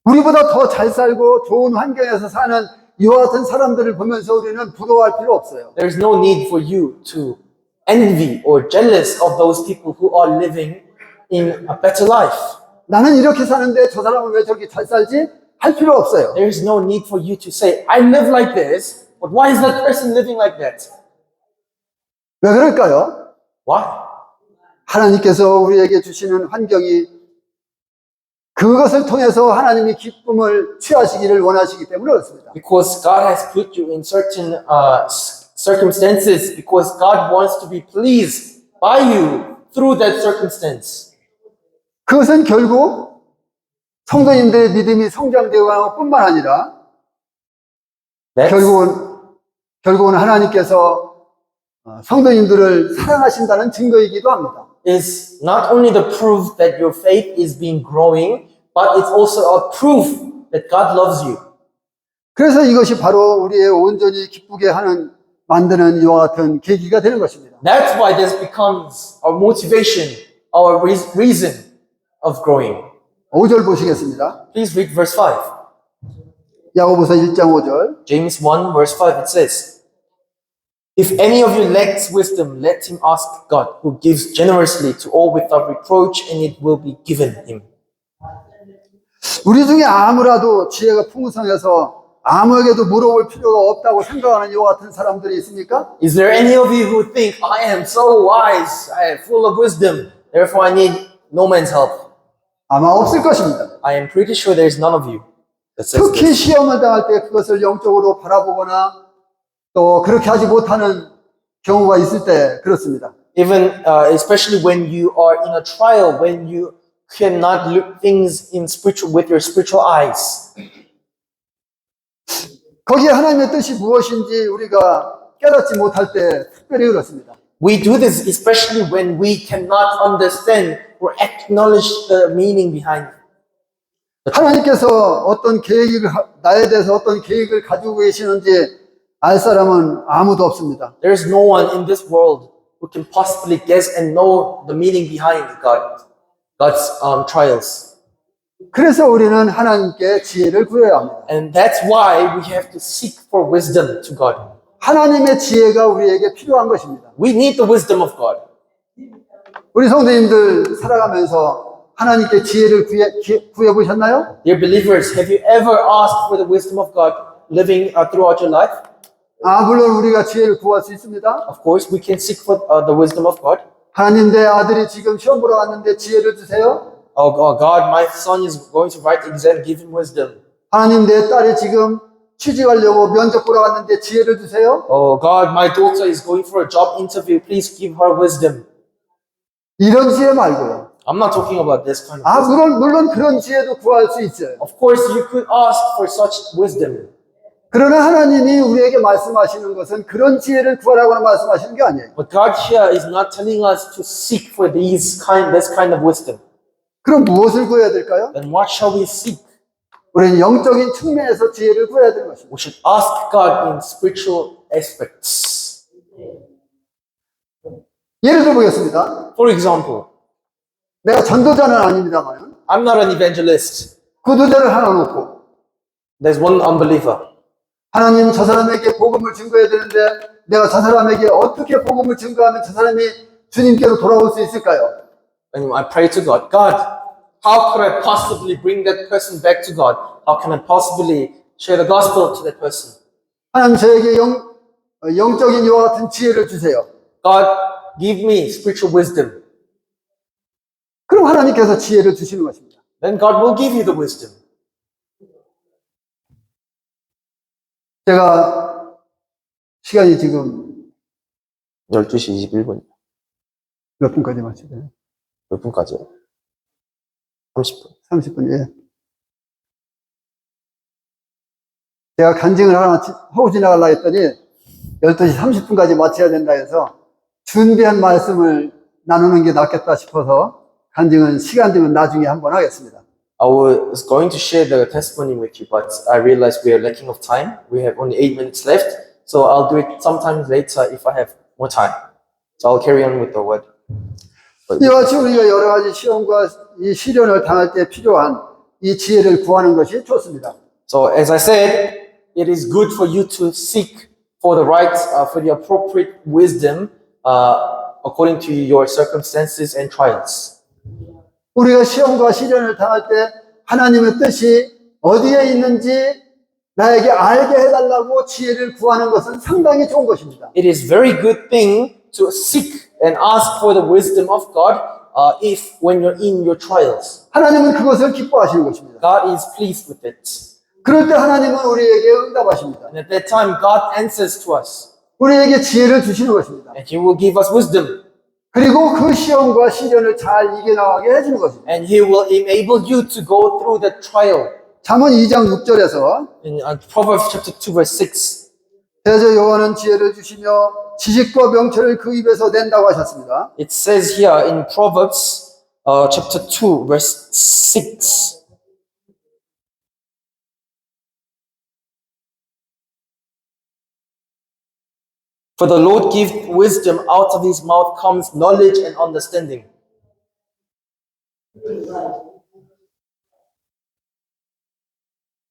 A: 우리보다 더 잘 살고 좋은 환경에서 사는 이와 같은 사람들을 보면서 우리는 부러워할 필요 없어요.
B: There's no need for you to envy or jealous of those people who are living in a better life.
A: 나는 이렇게 사는데 저 사람은 왜 저렇게 잘 살지? 할 필요 없어요.
B: There is no need for you to say, I live like this, but why is that person living like that?
A: 왜 그럴까요?
B: Why?
A: 하나님께서 우리에게 주시는 환경이 그것을 통해서 하나님이 기쁨을 취하시기를 원하시기 때문에 그렇습니다.
B: Because God has put you in certain circumstances, because God wants to be pleased by you through that circumstance.
A: 그것은 결국 성도님들의 믿음이 성장되어가는 것뿐만 아니라 결국은 하나님께서 성도님들을 사랑하신다는 증거이기도 합니다.
B: Is not only the proof that your faith is being growing, but it's also a proof that God loves you.
A: 그래서 이것이 바로 우리의 온전히 기쁘게 만드는 이와 같은 계기가 되는 것입니다.
B: That's why this becomes our motivation, our reason of growing.
A: 5절 보시겠습니다.
B: Please read verse 5.
A: 야고보서 1장 5절.
B: James 1 verse 5, it says, If any of you lacks wisdom, let him ask God, who gives generously to all without reproach, and it will be given him.
A: 우리 중에 아무라도 지혜가 풍성해서 아무에게도 물어볼 필요가 없다고 생각하는 이와 같은 사람들이 있습니까?
B: Is there any of you who think, I am so wise, I am full of wisdom, therefore I need no man's help?
A: 아마 없을 것입니다.
B: I am pretty sure there is none of you that says
A: 특히
B: this.
A: 시험을 당할 때 그것을 영적으로 바라보거나 또 그렇게 하지 못하는 경우가 있을 때 그렇습니다.
B: Even especially when you are in a trial, when you cannot look things in spiritual with your spiritual eyes.
A: 거기에 하나님의 뜻이 무엇인지 우리가 깨닫지 못할 때 특별히 그렇습니다.
B: We do this especially when we cannot understand or acknowledge the meaning behind it.
A: 하나님께서 나에 대해서 어떤 계획을 가지고 계시는지 알 사람은 아무도 없습니다.
B: There is no one in this world who can possibly guess and know the meaning behind God's trials.
A: 그래서 우리는 하나님께 지혜를 구해야 합니다.
B: And that's why we have to seek for wisdom to God.
A: 하나님의 지혜가 우리에게 필요한 것입니다.
B: We need the wisdom of God.
A: 우리 성도님들 살아가면서 하나님께 지혜를 구해 보셨나요?
B: Dear believers, have you ever asked for the wisdom of God living throughout your life?
A: 물론 우리가 지혜를 구할 수 있습니다.
B: Of course, we can seek for the wisdom of God.
A: 하나님, 내 아들이 지금 시험 보러 왔는데 지혜를 주세요.
B: Oh God, my son is going to write the exam, give him wisdom.
A: 하나님, 내 딸이 지금 취직하려고 면접 보러 왔는데 지혜를 주세요.
B: Oh God, my daughter is going for a job interview, please give her wisdom.
A: 이런 지혜 말고요.
B: I'm not talking about this kind of wisdom.
A: 물론 그런 지혜도 구할 수 있어요.
B: Of course, you could ask for such wisdom.
A: 그러나 하나님이 우리에게 말씀하시는 것은 그런 지혜를 구하라고 말씀하시는 게 아니에요.
B: But God here is not telling us to seek for this kind of wisdom.
A: 그럼 무엇을 구해야 될까요?
B: Then what shall we seek?
A: 우리는 영적인 측면에서 지혜를 구해야 되는 것입니다.
B: We should ask God in spiritual aspects.
A: 예를 들어 보겠습니다.
B: For example,
A: 내가 전도자는 아닙니다만
B: I'm not an evangelist.
A: 구두자를 하나 놓고
B: There's one unbeliever.
A: 하나님, 저 사람에게 복음을 증거해야 되는데 내가 저 사람에게 어떻게 복음을 증거하면 저 사람이 주님께로 돌아올 수 있을까요?
B: And I pray to God, God, how could I possibly bring that person back to God? How can I possibly share the gospel to that person?
A: 하나님, 저에게 영적인 이와 같은 지혜를 주세요.
B: God, give me spiritual wisdom.
A: 그럼 하나님께서 지혜를 주시는 것입니다.
B: Then God will give you the wisdom.
A: 제가 시간이 지금
B: 12시 21분.
A: 몇 분까지 마쳐야 돼요?
B: 몇 분까지요? 30분.
A: 30분, 예. 제가 간증을 하나 하고 지나가려고 했더니 12시 30분까지 마쳐야 된다 해서 준비한 말씀을 나누는 게 낫겠다 싶어서 간증은 시간 되면 나중에 한번 하겠습니다.
B: I was going to share the testimony with you, but I realized we are lacking of time. We have only 8 minutes left. so I'll do it sometimes later if I have more time. So I'll carry on with the word.
A: 이와 같이 우리가 여러 가지 시험과 이 시련을 당할 때 필요한 이 지혜를 구하는 것이 좋습니다.
B: So as I said, it is good for you to seek for the right, for the appropriate wisdom according to your circumstances and trials.
A: 우리가 시험과 시련을 당할 때 하나님의 뜻이 어디에 있는지 나에게 알게 해달라고 지혜를 구하는 것은 상당히 좋은 것입니다.
B: It is very good thing to seek and ask for the wisdom of God if when you're in your trials.
A: 하나님은 그것을 기뻐하시는 것입니다.
B: God is pleased with it.
A: 그럴 때 하나님은 우리에게 응답하십니다.
B: And at that time, God answers to us.
A: 우리에게 지혜를 주시는 것입니다.
B: And He will give us wisdom.
A: 그리고 그 시험과 시련을 잘 이겨나가게 해주는 것입니다.
B: And He will enable you to go through the trial.
A: 잠언 2장 6절에서
B: In Proverbs chapter 2 verse 6.
A: 대저 여호와는 지혜를 주시며 지식과 명철을 그 입에서 낸다고 하셨습니다.
B: It says here in Proverbs chapter 2 verse 6. For the Lord giveth wisdom, out of his mouth comes knowledge and understanding.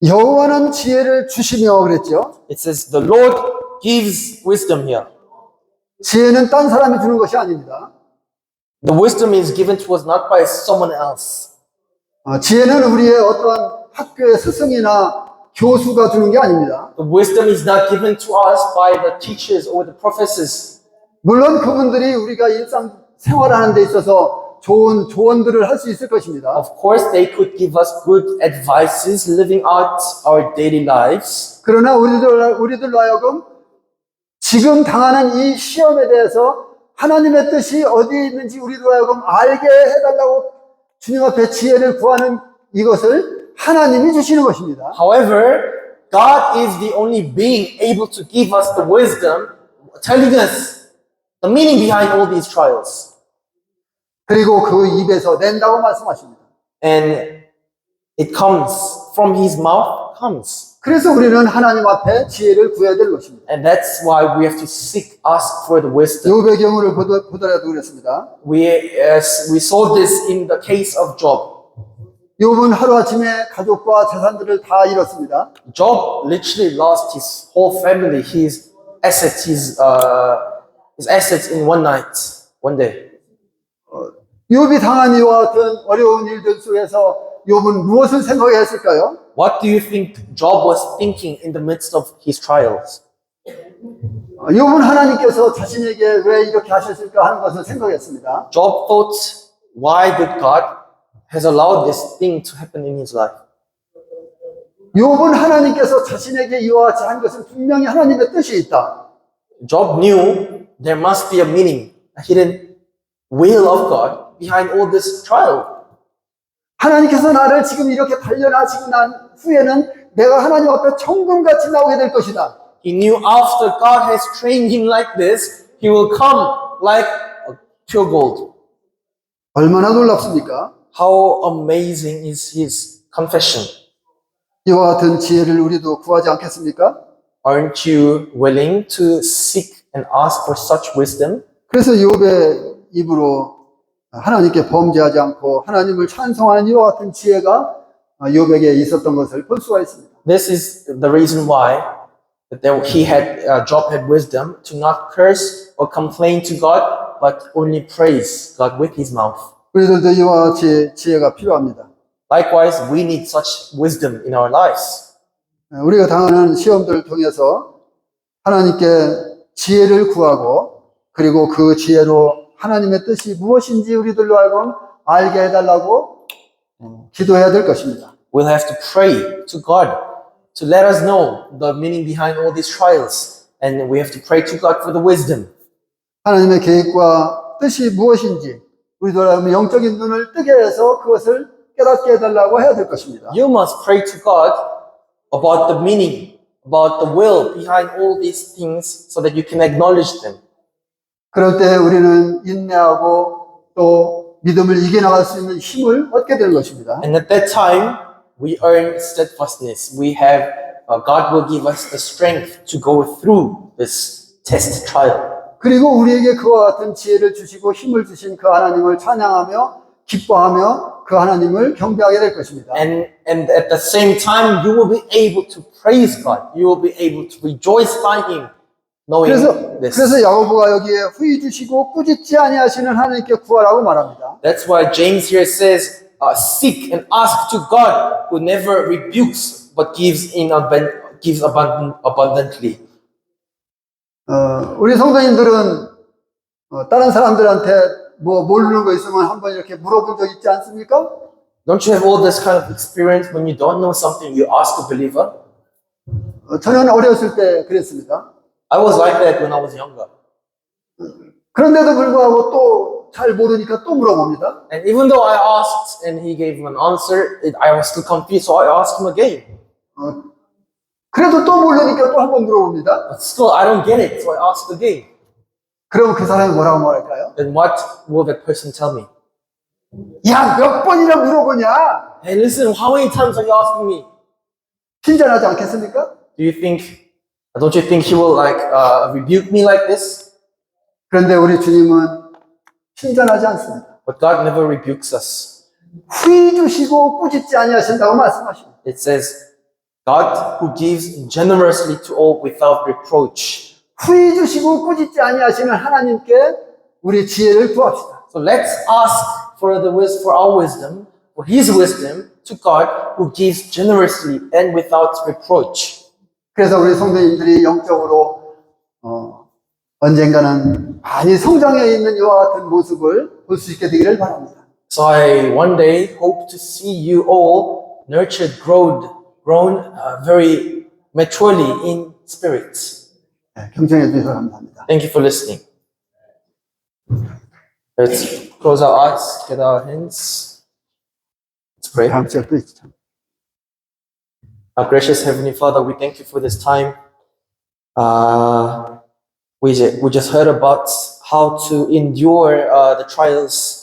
A: 여호와는 지혜를 주시며 그랬죠.
B: It says the Lord gives wisdom here.
A: 지혜는 딴 사람이 주는 것이 아닙니다.
B: The wisdom is given to us not by someone else.
A: 지혜는 우리의 어떤 학교의 스승이나 교수가 주는 게 아닙니다.
B: The wisdom is not given to us by the teachers or the professors.
A: 물론 그분들이 우리가 일상 생활하는 데 있어서 좋은 조언들을 할 수 있을 것입니다.
B: Of course, they could give us good advices living out our daily lives.
A: 그러나 우리들로 하여금 지금 당하는 이 시험에 대해서 하나님의 뜻이 어디에 있는지 우리들로 하여금 알게 해달라고 주님 앞에 지혜를 구하는 이것을 하나님이 주시는 것입니다.
B: However, God is the only being able to give us the wisdom, telling us the meaning behind all these trials.
A: 그리고 그 입에서 낸다고 말씀하십니다.
B: And it comes from His mouth, comes.
A: 그래서 우리는 하나님 앞에 지혜를 구해야 될 것입니다.
B: And that's why we have to seek, ask for the wisdom.
A: 욥의 경우를 보더라도 그랬습니다.
B: We saw this in the case of Job.
A: 욥은 하루아침에 가족과 재산들을 다 잃었습니다.
B: Job literally lost his whole family, his assets in one night, one day.
A: 욥이 당한 이와 같은 어려운 일들 속에서 욥은 무엇을 생각했을까요?
B: What do you think Job was thinking in the midst of his trials?
A: 욥은 하나님께서 자신에게 왜 이렇게 하셨을까 하는 것을 생각했습니다.
B: Job thought, why did God has allowed this thing to happen in his life?
A: 욥은 하나님께서 자신에게 이와 같이 한 것은 분명히 하나님의 뜻이 있다.
B: Job knew there must be a meaning, a hidden will of God behind all this trial.
A: 하나님께서 나를 지금 이렇게 단련하시고 난 후에는 내가 하나님 앞에 천금같이 나오게 될 것이다.
B: He knew after God has trained him like this, he will come like pure gold.
A: 얼마나 놀랍습니까?
B: How amazing is his confession.
A: 이와 같은 지혜를 우리도 구하지 않겠습니까?
B: Aren't you willing to seek and ask for such wisdom?
A: 그래서 욥의 입으로 하나님께 범죄하지 않고 하나님을 찬송하는 이와 같은 지혜가 욥에게 있었던 것을 볼 수가 있습니다.
B: This is the reason why Job had wisdom to not curse or complain to God, but only praise God with his mouth.
A: 우리들도 이와 같이 지혜가 필요합니다.
B: Likewise, we need such wisdom in our lives.
A: 우리가 당하는 시험들을 통해서 하나님께 지혜를 구하고 그리고 그 지혜로 하나님의 뜻이 무엇인지 우리들로 하여금 알게 해달라고 기도해야 될 것입니다.
B: We'll have to pray to God to let us know the meaning behind all these trials. And we have to pray to God for the wisdom.
A: 하나님의 계획과 뜻이 무엇인지 우리들로 하여금 영적인 눈을 뜨게 해서 그것을 깨닫게 해달라고 해야 될 것입니다.
B: You must pray to God about the meaning, about the will behind all these things so that you can acknowledge them.
A: 그럴 때 우리는 인내하고 또 믿음을 이겨나갈 수 있는 힘을 얻게 되는 것입니다.
B: And at that time, we earn steadfastness. We have God will give us the strength to go through this test trial.
A: 그리고 우리에게 그와 같은 지혜를 주시고 힘을 주신 그 하나님을 찬양하며 기뻐하며 그 하나님을 경배하게 될 것입니다.
B: And at the same time, you will be able to praise God. You will be able to rejoice by Him, knowing this.
A: 그래서 야고보가 여기에 후히 주시고 꾸짖지 아니하시는 하나님께 구하라고 말합니다.
B: That's why James here says, seek and ask to God, who never rebukes but gives abundantly.
A: 우리 성도님들은 다른 사람들한테 뭐 모르는 거 있으면 한번 이렇게 물어본 적 있지 않습니까?
B: Don't you have all this kind of experience when you don't know something, you ask a believer?
A: 저는 어렸을 때 그랬습니다.
B: I was like that when I was younger.
A: 그런데도 불구하고 또 잘 모르니까 또 물어봅니다.
B: And even though I asked and he gave an answer, I was still confused, so I asked him again.
A: 그래도 또 모르니까 또 한 번 물어봅니다.
B: But still, I don't get it, so I asked again.
A: 그럼 그 사람이 뭐라고 말할까요?
B: Then what will that person tell me?
A: 야, 몇 번이나 물어보냐?
B: Hey, listen, how many times are you asking me?
A: 핀잔하지 않겠습니까?
B: Don't you think he will rebuke me like this?
A: 그런데 우리 주님은 핀잔하지 않습니다.
B: But God never rebukes us.
A: 후히 주시고 꾸짖지 아니하신다고 말씀하십니다.
B: It says, God who gives generously to all without reproach.
A: 후히 주시고 꾸짖지 아니하시는 하나님께 우리 지혜를 구합시다.
B: So let's ask for our wisdom, for His wisdom to God who gives generously and without reproach.
A: 그래서 우리 성도님들이 영적으로 언젠가는 많이 성장해 있는 이와 같은 모습을 볼 수 있게 되기를 바랍니다.
B: So I one day hope to see you all nurtured, grown very maturely in spirit.
A: 네, 경청해 주셔서 감사합니다.
B: Thank you for listening. Let's close our eyes, get our hands. Let's pray.
A: 다음 주에 또 있죠.
B: Our gracious Heavenly Father, we thank you for this time. We just heard about how to endure the trials